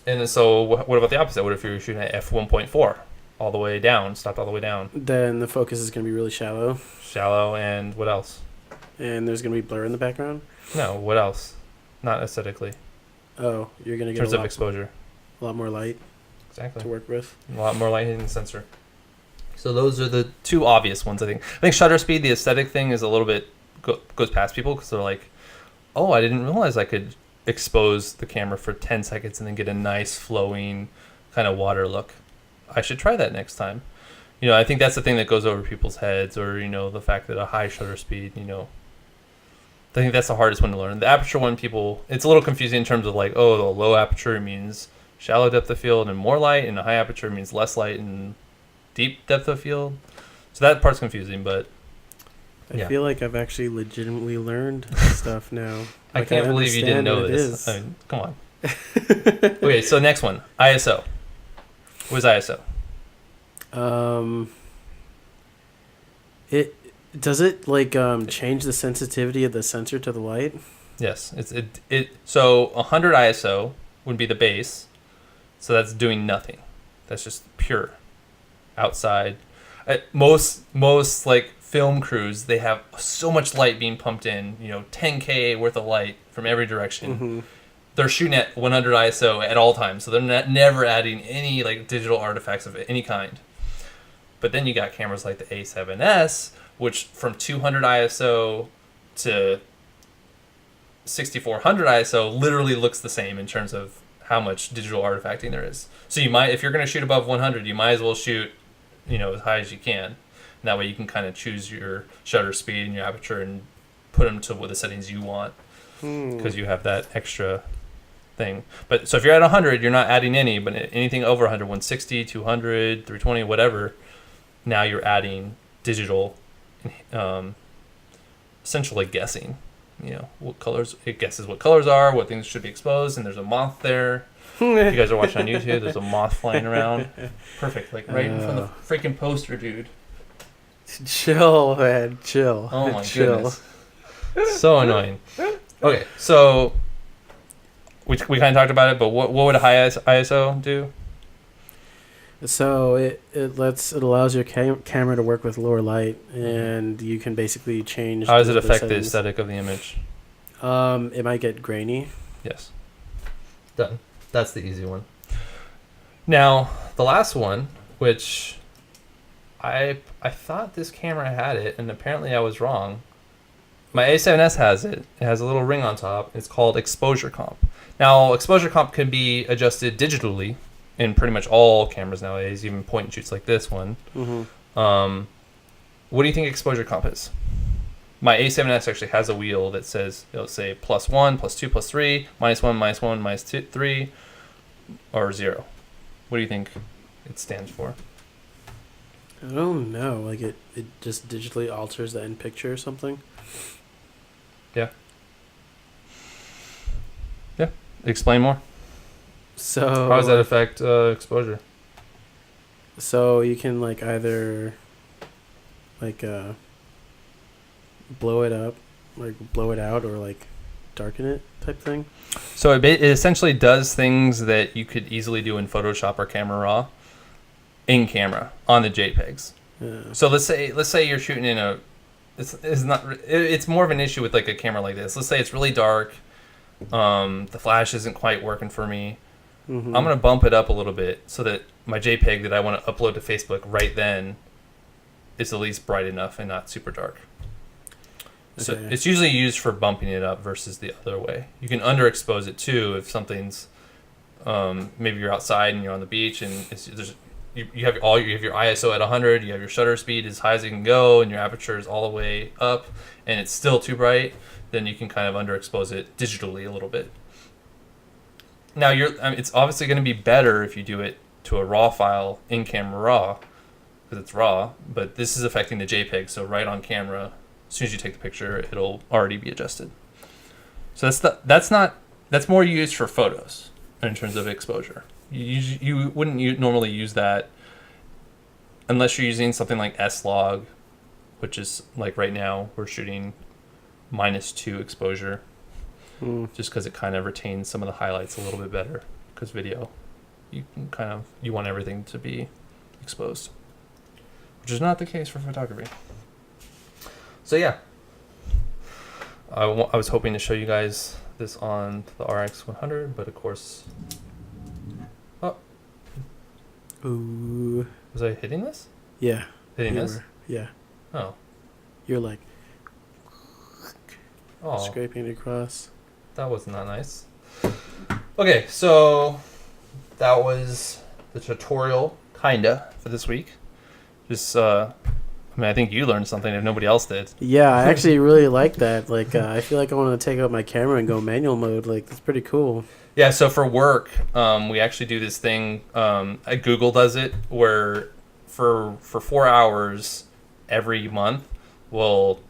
And then so what about the opposite? What if you're shooting at f1.4 all the way down, stopped all the way down? Then the focus is going to be really shallow. Shallow, and what else? And there's going to be blur in the background? No, what else? Not aesthetically. Oh, you're going to In get terms of exposure. a lot more light Exactly. to work with. A lot more light hitting the sensor. So those are the two obvious ones, I think. I think shutter speed, the aesthetic thing, is a little bit goes past people because they're like, oh, I didn't realize I could expose the camera for 10 seconds and then get a nice flowing kind of water look. I should try that next time. I think that's the thing that goes over people's heads, or, the fact that a high shutter speed, I think that's the hardest one to learn. The aperture one, it's a little confusing in terms of like, oh, the low aperture means shallow depth of field and more light, and a high aperture means less light and deep depth of field. So that part's confusing, but I feel like I've actually legitimately learned stuff now. I Like, can't believe you didn't understand know what it this. is. I mean, come on. Okay, so next one, ISO. What is ISO? It does it like change the sensitivity of the sensor to the light? Yes, so 100 ISO would be the base, So that's doing nothing. That's just pure outside. Most like film crews, they have so much light being pumped in, 10K worth of light from every direction. Mm-hmm. They're shooting at 100 ISO at all times, so they're never adding any like digital artifacts of any kind. But then you got cameras like the A7S, which from 200 ISO to 6400 ISO literally looks the same in terms of how much digital artifacting there is. So you might, if you're going to shoot above 100, you might as well shoot, as high as you can. And that way you can kind of choose your shutter speed and your aperture and put them to what the settings you want, because you have that extra thing. But so if you're at 100, you're not adding any, but anything over 100, 160, 200, 320, whatever, now you're adding digital, essentially guessing. What colors, it guesses what colors are, what things should be exposed, and there's a moth there. If you guys are watching on YouTube, there's a moth flying around. Perfect, like right in front of the freaking poster, dude. Chill, man, chill. Oh my chill. goodness. So annoying. Okay, so we kind of talked about it, but what would a high ISO do? So it allows your camera to work with lower light, and you can basically change. How does it the affect the settings. aesthetic of the image? It might get grainy. Yes. Done. That's the easy one. Now, the last one, which I thought this camera had it, and apparently I was wrong. My A7S has it. It has a little ring on top. It's called exposure comp. Now, exposure comp can be adjusted digitally in pretty much all cameras nowadays, even point and shoots like this one. Mm-hmm. What do you think exposure comp is? My A7S actually has a wheel that says, it'll say +1, +2, +3, -1, -1, -2, 3, or 0. What do you think it stands for? I don't know. Like it just digitally alters the end picture or something. Yeah. Explain more. So How does that affect exposure? So you can like either like blow it up, like blow it out, or like darken it type thing. So it essentially does things that you could easily do in Photoshop or Camera Raw in camera on the JPEGs. Yeah. So let's say you're shooting in a it's more of an issue with like a camera like this. Let's say it's really dark. The flash isn't quite working for me. Mm-hmm. I'm going to bump it up a little bit so that my JPEG that I want to upload to Facebook right then is at least bright enough and not super dark. So Okay. it's usually used for bumping it up versus the other way. You can underexpose it too if something's maybe you're outside and you're on the beach and you have your ISO at 100, you have your shutter speed as high as it can go, and your aperture is all the way up, and it's still too bright. Then you can kind of underexpose it digitally a little bit. Now it's obviously going to be better if you do it to a RAW file in Camera Raw because it's RAW, but this is affecting the JPEG. So right on camera, as soon as you take the picture, it'll already be adjusted. So that's more used for photos in terms of exposure. You wouldn't normally use that unless you're using something like S-Log, which is like right now we're shooting -2 exposure. Just because it kind of retains some of the highlights a little bit better. Because video, you want everything to be exposed, which is not the case for photography. So yeah, I was hoping to show you guys this on the RX 100, but of course, Ooh. was I hitting this? Yeah. Hitting You this? were. Yeah. Oh, You're like oh, scraping it across. that was not nice. Okay, so that was the tutorial, kinda, for this week. Just, I think you learned something if nobody else did. Yeah, I actually really like that. Like, I feel like I want to take out my camera and go manual mode. Like, that's pretty cool. Yeah, so for work, we actually do this thing, Google does it, where for 4 hours every month, we'll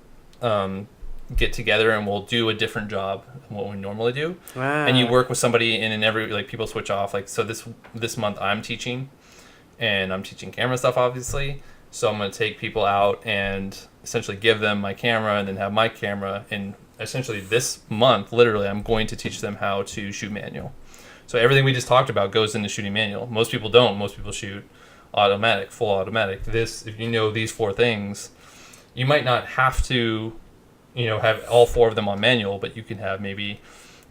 get together and we'll do a different job than what we normally do. And you work with somebody and people switch off. Like, so this month I'm teaching, and I'm teaching camera stuff, obviously. So I'm going to take people out and essentially give them my camera and then have my camera. And essentially this month, literally, I'm going to teach them how to shoot manual. So everything we just talked about goes in the shooting manual. Most people don't. Most people shoot automatic, full automatic. This, if you know these 4 things, you might not have to, have all 4 of them on manual, but you can have maybe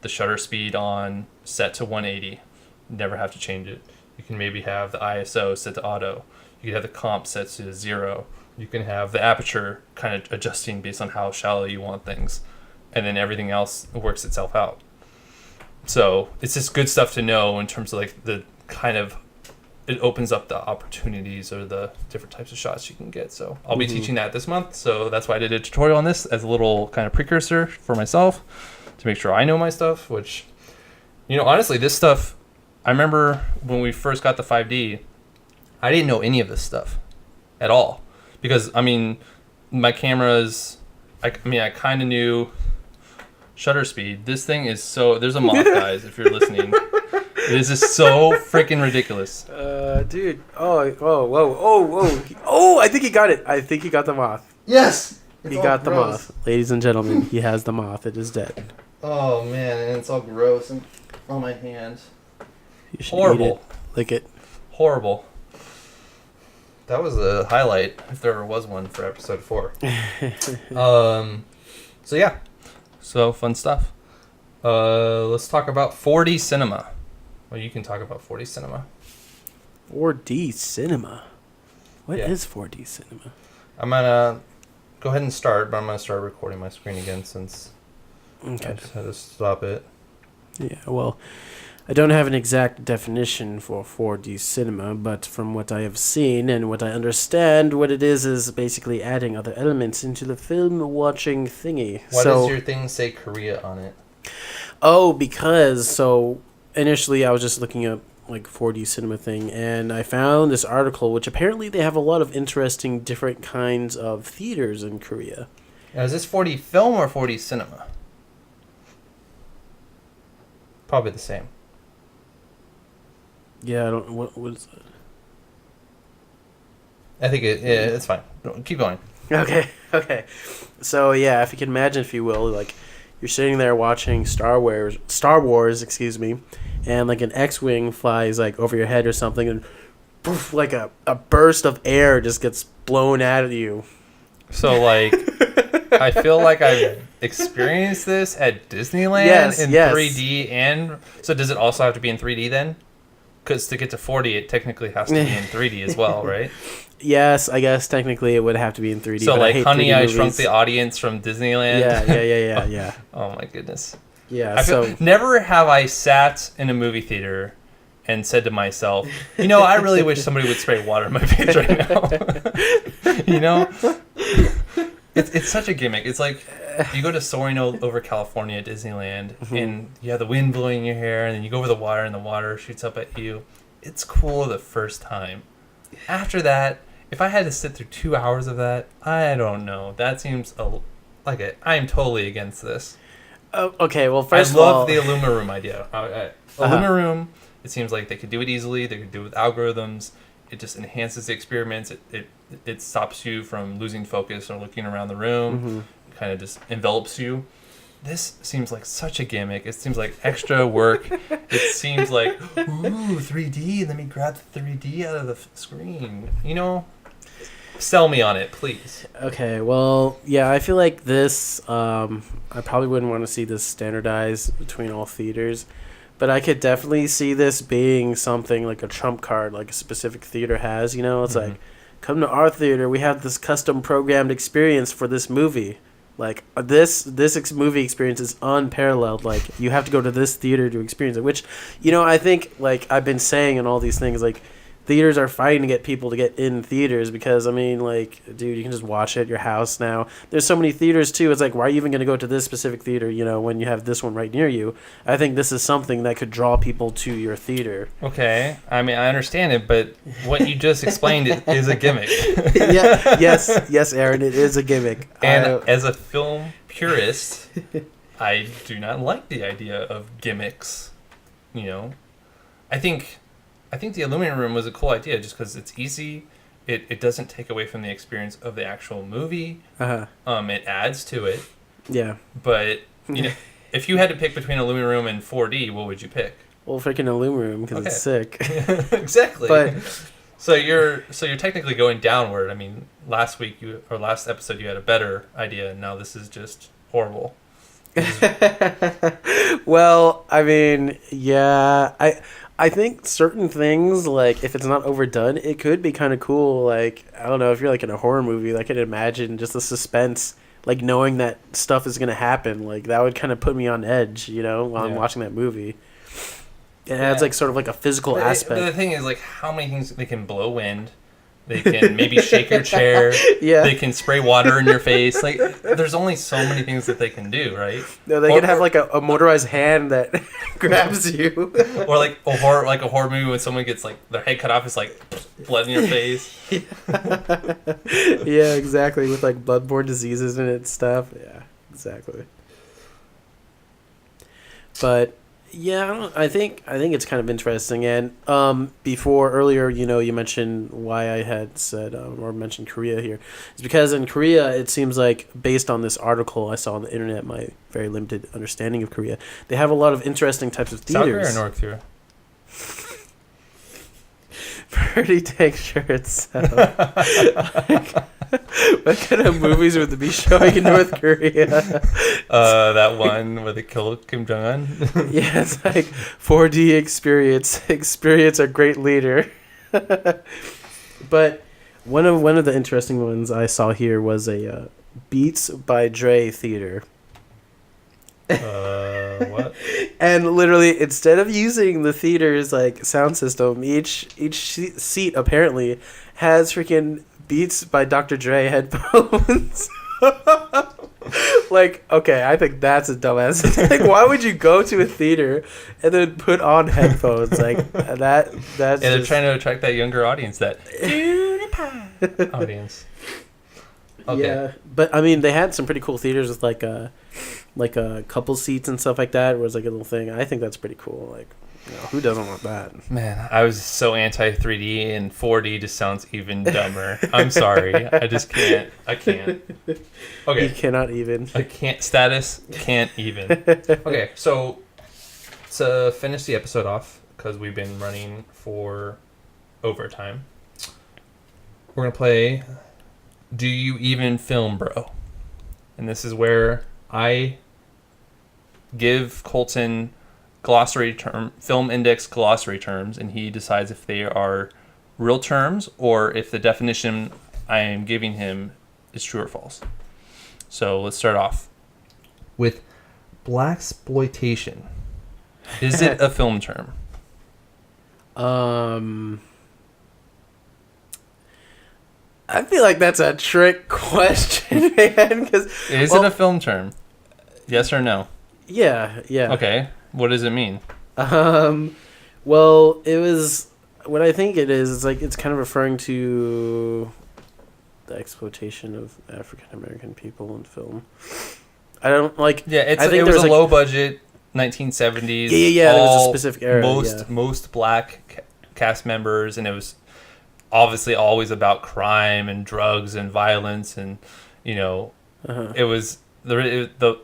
the shutter speed on set to 180. Never have to change it. You can maybe have the ISO set to auto. You can have the comp set to 0. You can have the aperture kind of adjusting based on how shallow you want things. And then everything else works itself out. So it's just good stuff to know in terms of like the kind of, it opens up the opportunities or the different types of shots you can get. So I'll be teaching that this month. So that's why I did a tutorial on this as a little kind of precursor for myself to make sure I know my stuff, which, honestly, this stuff, I remember when we first got the 5D, I didn't know any of this stuff at all. Because, my cameras, I kind of knew shutter speed. This thing is so... There's a moth, guys, if you're listening. It is just so freaking ridiculous. Dude. Oh, I think he got it. I think he got the moth. Yes! He got the moth. Ladies and gentlemen, he has the moth. It is dead. Oh, man, and it's all gross and on my hand. You should Horrible. eat it. Lick it. Horrible. That was a highlight, if there ever was one, for episode 4. So, yeah. So, fun stuff. Let's talk about 4D cinema. Well, you can talk about 4D cinema. 4D cinema? What Yeah. is 4D cinema? I'm going to go ahead and start, but I'm going to start recording my screen again since I Okay. just had to stop it. Yeah, well, I don't have an exact definition for 4D cinema, but from what I have seen and what I understand, what it is basically adding other elements into the film watching thingy. Why so, does your thing say Korea on it? so initially I was just looking up like 4D cinema thing, and I found this article, which apparently they have a lot of interesting different kinds of theaters in Korea. Now, is this 4D film or 4D cinema? Probably the same. Yeah, I don't. What is that? I think it's fine. Keep going. Okay. So yeah, if you can imagine, if you will, like you're sitting there watching Star Wars, excuse me, and like an X-wing flies like over your head or something, and poof, like a burst of air just gets blown out of you. So like, I feel like I've experienced this at Disneyland Yes, in yes. 3D, and so does it also have to be in 3D then? Because to get to 40, it technically has to be in 3D as well, right? Yes, I guess technically it would have to be in 3D. So but like, I hate Honey, 3D I movies. Shrunk the Audience from Disneyland. Yeah. Oh my goodness. Yeah. I feel, never have I sat in a movie theater and said to myself, I really wish somebody would spray water in my face right now. It's such a gimmick. It's like you go to soaring over California at Disneyland, and you have the wind blowing in your hair, and then you go over the water, and the water shoots up at you. It's cool the first time. After that, if I had to sit through 2 hours of that, I don't know. That seems like it. I am totally against this. Oh, okay. Well, I first of all, love the Illumaroom idea. Illumaroom, it seems like they could do it easily. They could do it with algorithms. It just enhances the experiments. It stops you from losing focus or looking around the room. It kind of just envelops you. This seems like such a gimmick. It seems like extra work. It seems like, ooh, 3D. Let me grab the 3D out of the screen. Sell me on it, please. Okay, well, yeah, I feel like this, I probably wouldn't want to see this standardized between all theaters, but I could definitely see this being something like a trump card, like a specific theater has, It's like, come to our theater, we have this custom programmed experience for this movie. Like, this movie experience is unparalleled. Like, you have to go to this theater to experience it, which, I think, like, I've been saying in all these things, like, theaters are fighting to get people to get in theaters because, dude, you can just watch it at your house now. There's so many theaters, too. It's like, why are you even going to go to this specific theater, when you have this one right near you? I think this is something that could draw people to your theater. Okay. I understand it, but what you just explained is a gimmick. Yes, Aaron, it is a gimmick. And as a film purist, I do not like the idea of gimmicks. I think the Illuminating Room was a cool idea just because it's easy. It doesn't take away from the experience of the actual movie. It adds to it. Yeah. But if you had to pick between Illuminating Room and 4D, what would you pick? Well, freaking aluminum because it's sick. Exactly. But so you're technically going downward. I mean, last episode you had a better idea, and now this is just horrible. well, I mean, yeah, I think certain things, like if it's not overdone, it could be kind of cool. Like, I don't know, if you're like in a horror movie, like I could imagine just the suspense, like knowing that stuff is gonna happen. Like that would kind of put me on edge, while I'm watching that movie. It adds like sort of like a physical aspect. But the thing is, like, how many things they can blow wind. They can maybe shake your chair. Yeah. They can spray water in your face. Like, there's only so many things that they can do, right? No, they can have like a motorized hand that grabs you. Or like a horror movie when someone gets like their head cut off, it's like blood in your face. Yeah, exactly. With like bloodborne diseases in it and stuff. Yeah, exactly. But yeah, I think it's kind of interesting. And before earlier, you mentioned why I had said or mentioned Korea here. It's because in Korea, it seems like based on this article I saw on the internet, my very limited understanding of Korea, they have a lot of interesting types of South theaters. Korea or North Korea? Pretty tank shirts. So. What kind of movies would they be showing in North Korea? That one where they kill Kim Jong Un. Yeah, it's like 4D experience a great leader. But one of the interesting ones I saw here was a Beats by Dre theater. What? And literally, instead of using the theater's like sound system, each seat apparently has freaking Beats by Dr. Dre headphones. Like, okay, I think that's a dumbass. Like, why would you go to a theater and then put on headphones like that? That's they're trying to attract that younger audience, that audience. Okay. Yeah, but I mean, they had some pretty cool theaters with like a couple seats and stuff like that. Where it was like a little thing. I think that's pretty cool. Like, who doesn't want that? Man, I was so anti 3D, and 4D just sounds even dumber. I'm sorry, I just can't. I can't. Okay, You cannot even. I can't. Status can't even. Okay, so to finish the episode off, because we've been running for overtime, we're gonna play Do You Even Film, Bro? And this is where I give Colton film index glossary terms, and he decides if they are real terms or if the definition I am giving him is true or false. So let's start off with blaxploitation. Is it a film term? I feel like that's a trick question, man. Is it a film term? Yes or no? Yeah. Okay. What does it mean? Well, it was what I think it is. It's like it's kind of referring to the exploitation of African American people in film. I don't like. Yeah, I think it was a like, low budget 1970s. Yeah. There was a specific era. Most black cast members, and it was obviously always about crime and drugs and violence, and it was the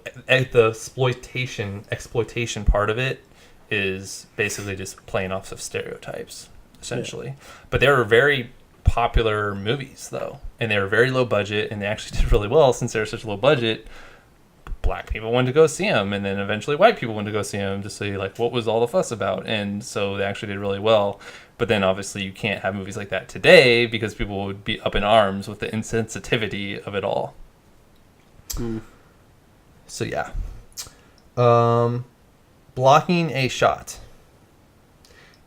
exploitation part of it is basically just playing off of stereotypes, essentially. Yeah. But they were very popular movies, though, and they were very low budget, and they actually did really well since they were such low budget. Black people wanted to go see them, and then eventually white people wanted to go see them to see like what was all the fuss about, and so they actually did really well. But then obviously you can't have movies like that today because people would be up in arms with the insensitivity of it all. So yeah. Blocking a shot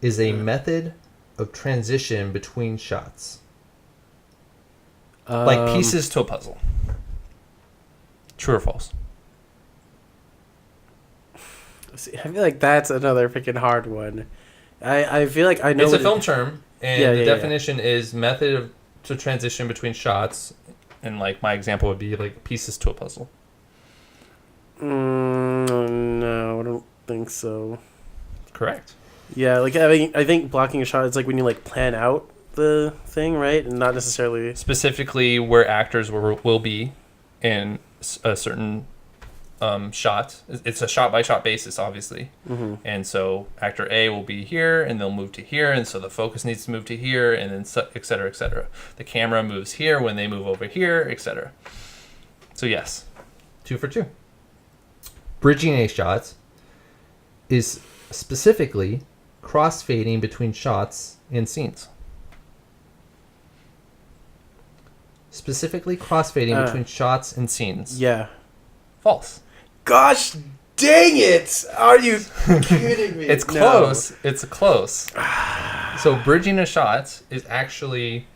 is a method of transition between shots. Like pieces to a puzzle. True or false? See, I feel like that's another freaking hard one. I feel like I know. It's a film term, and the definition is method to transition between shots. And like my example would be like pieces to a puzzle. No, I don't think so. Correct. Yeah, like I think blocking a shot is like when you like plan out the thing, right, and not necessarily specifically where actors will be in a certain shot. It's a shot by shot basis, obviously. Mm-hmm. And so actor A will be here, and they'll move to here, and so the focus needs to move to here, and then et cetera, et cetera. The camera moves here when they move over here, et cetera. So yes, 2 for 2. Bridging a shot is specifically crossfading between shots and scenes. Specifically crossfading between shots and scenes. Yeah. False. Gosh dang it! Are you kidding me? It's close. No. It's close. So bridging a shot is actually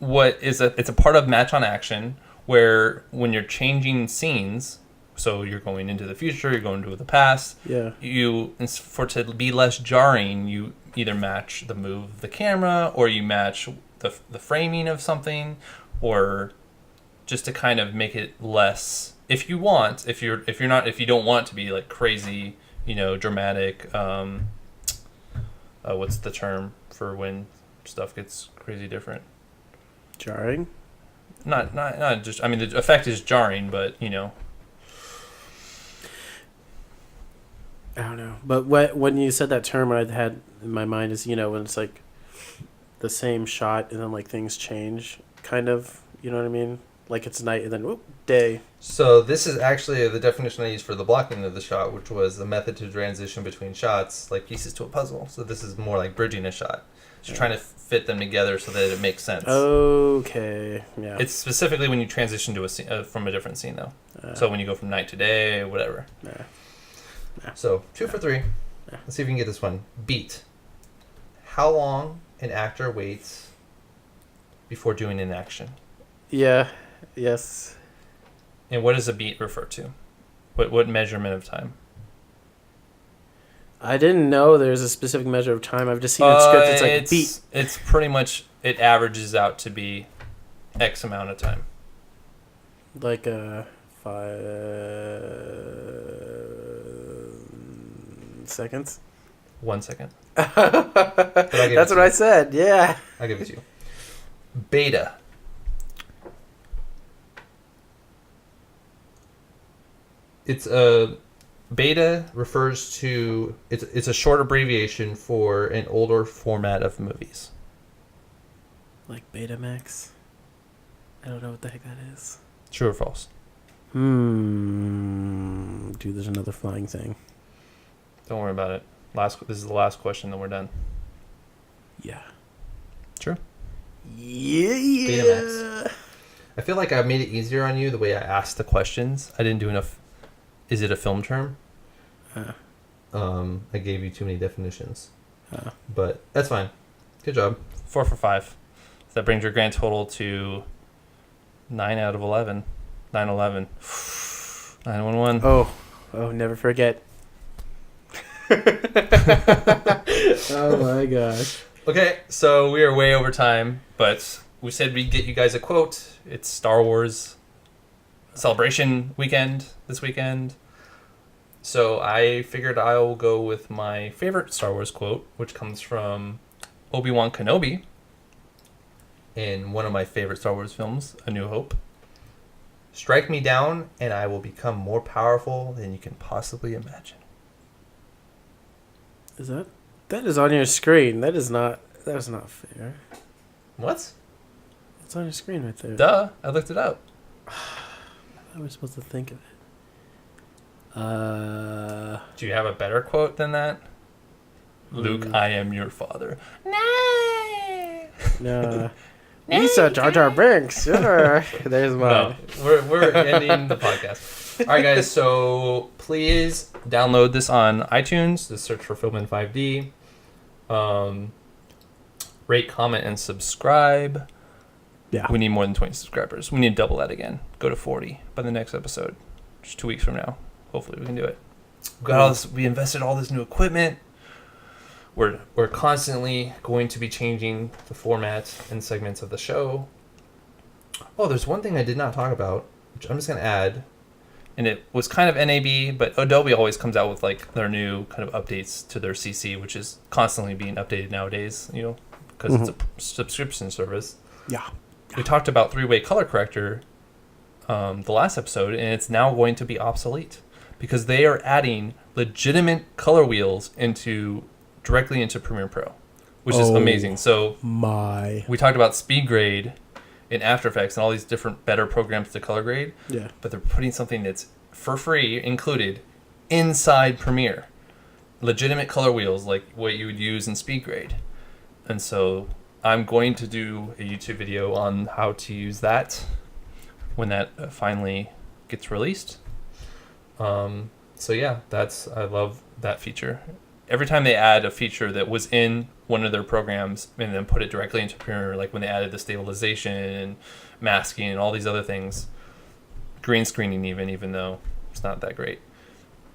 it's a part of match on action where when you're changing scenes, so you're going into the future, you're going to the past. Yeah. For it to be less jarring, you either match the move of the camera or you match the framing of something, or just to kind of make it less. If you don't want to be like crazy, dramatic. What's the term for when stuff gets crazy different? Jarring. Not just. I mean, the effect is jarring, but I don't know. But when you said that term, what I had in my mind is, when it's like the same shot and then like things change, kind of. You know what I mean? Like it's night and then whoop, day. So this is actually the definition I used for the blocking of the shot, which was the method to transition between shots, like pieces to a puzzle. So this is more like bridging a shot. Just trying to fit them together so that it makes sense. Okay. Yeah. It's specifically when you transition to a scene, from a different scene, though. So when you go from night to day, whatever. Yeah. So 2 for 3. Yeah. Let's see if we can get this one. Beat. How long an actor waits before doing an action? Yeah. Yes. And what does a beat refer to? What measurement of time? I didn't know there's a specific measure of time. I've just seen in script it's like beat. It's pretty much, it averages out to be X amount of time. Like 5 seconds. 1 second. That's what I said. Yeah. I'll give it to you. Beta. Beta refers to it's a short abbreviation for an older format of movies. Like Betamax. I don't know what the heck that is. True or false? Dude, there's another flying thing. Don't worry about it. This is the last question, then we're done. Yeah. True. Yeah. Betamax. I feel like I made it easier on you the way I asked the questions. I didn't do enough. Is it a film term? I gave you too many definitions. But that's fine. Good job. 4 for 5. So that brings your grand total to 9 out of 11. 9/11. 9/11. Oh, never forget. Oh my gosh. Okay, so we are way over time, but we said we'd get you guys a quote. It's Star Wars celebration weekend this weekend. So I figured I'll go with my favorite Star Wars quote, which comes from Obi-Wan Kenobi in one of my favorite Star Wars films, A New Hope. Strike me down and I will become more powerful than you can possibly imagine. That is on your screen. That is not fair. What? It's on your screen right there. Duh, I looked it up. How was supposed to think of it? Do you have a better quote than that? Luke, I am your father. No. Lisa, Jar Jar Binks. Sure. There's mine. No, we're ending the podcast. All right, guys. So please download this on iTunes. Just search for FilmIn5D. Rate, comment, and subscribe. Yeah. We need more than 20 subscribers. We need to double that again. Go to 40 by the next episode. Just 2 weeks from now. Hopefully we can do it. We got all this. We invested all this new equipment. We're constantly going to be changing the format and segments of the show. Oh, there's one thing I did not talk about, which I'm just going to add. And it was kind of NAB, but Adobe always comes out with like their new kind of updates to their CC, which is constantly being updated nowadays, because it's a subscription service. Yeah. We talked about three-way color corrector the last episode, and it's now going to be obsolete because they are adding legitimate color wheels directly into Premiere Pro, which is amazing. So we talked about speed grade in After Effects and all these different better programs to color grade. Yeah. But they're putting something that's for free included inside Premiere. Legitimate color wheels like what you would use in speed grade. And so I'm going to do a YouTube video on how to use that when that finally gets released. So yeah, I love that feature. Every time they add a feature that was in one of their programs and then put it directly into Premiere, like when they added the stabilization and masking and all these other things, green screening even though it's not that great,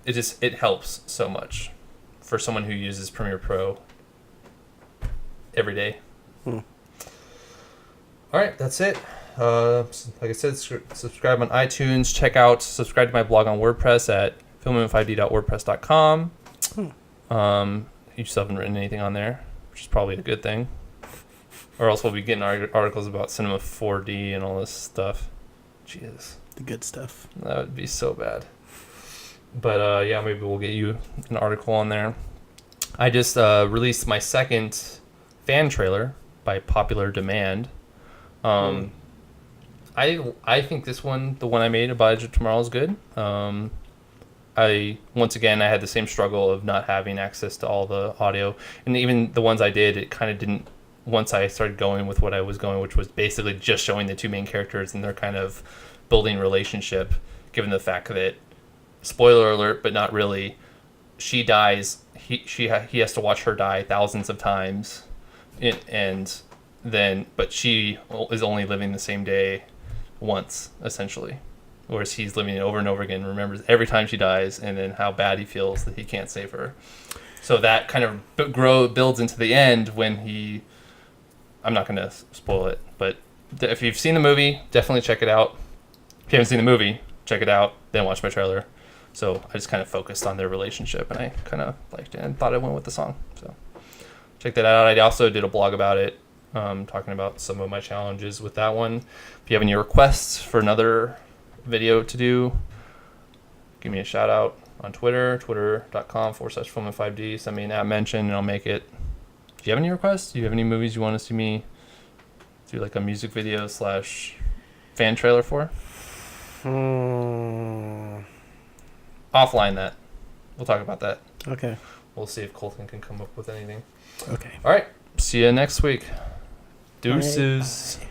it helps so much for someone who uses Premiere Pro every day. All right, that's it. Like I said, subscribe on iTunes. Subscribe to my blog on WordPress at FilmIn5D.wordpress.com. You still haven't written anything on there, which is probably a good thing. Or else we'll be getting articles about Cinema 4D and all this stuff. Jesus. The good stuff. That would be so bad. But yeah, maybe we'll get you an article on there. I just released my second fan trailer by popular demand. I think this one, the one I made about Edge of Tomorrow, is good. I had the same struggle of not having access to all the audio, and even the ones I did, it kind of didn't. Once I started going with what I was going, which was basically just showing the two main characters and their kind of building relationship, given the fact that, spoiler alert, but not really, she dies. He has to watch her die thousands of times, but she is only living the same day once, essentially. Whereas he's living it over and over again, remembers every time she dies, and then how bad he feels that he can't save her. So that kind of builds into the end when I'm not going to spoil it, but if you've seen the movie, definitely check it out. If you haven't seen the movie, check it out, then watch my trailer. So I just kind of focused on their relationship, and I kind of liked it and thought it went with the song. So check that out. I also did a blog about it, talking about some of my challenges with that one. If you have any requests for another video to do, give me a shout out on Twitter, twitter.com/FilmIn5D. Send me an app mention and I'll make it. Do you have any requests? Do you have any movies you want to see me do like a music video / fan trailer for? Offline that. We'll talk about that. Okay. We'll see if Colton can come up with anything. Okay. All right. See you next week. Deuces. Bye.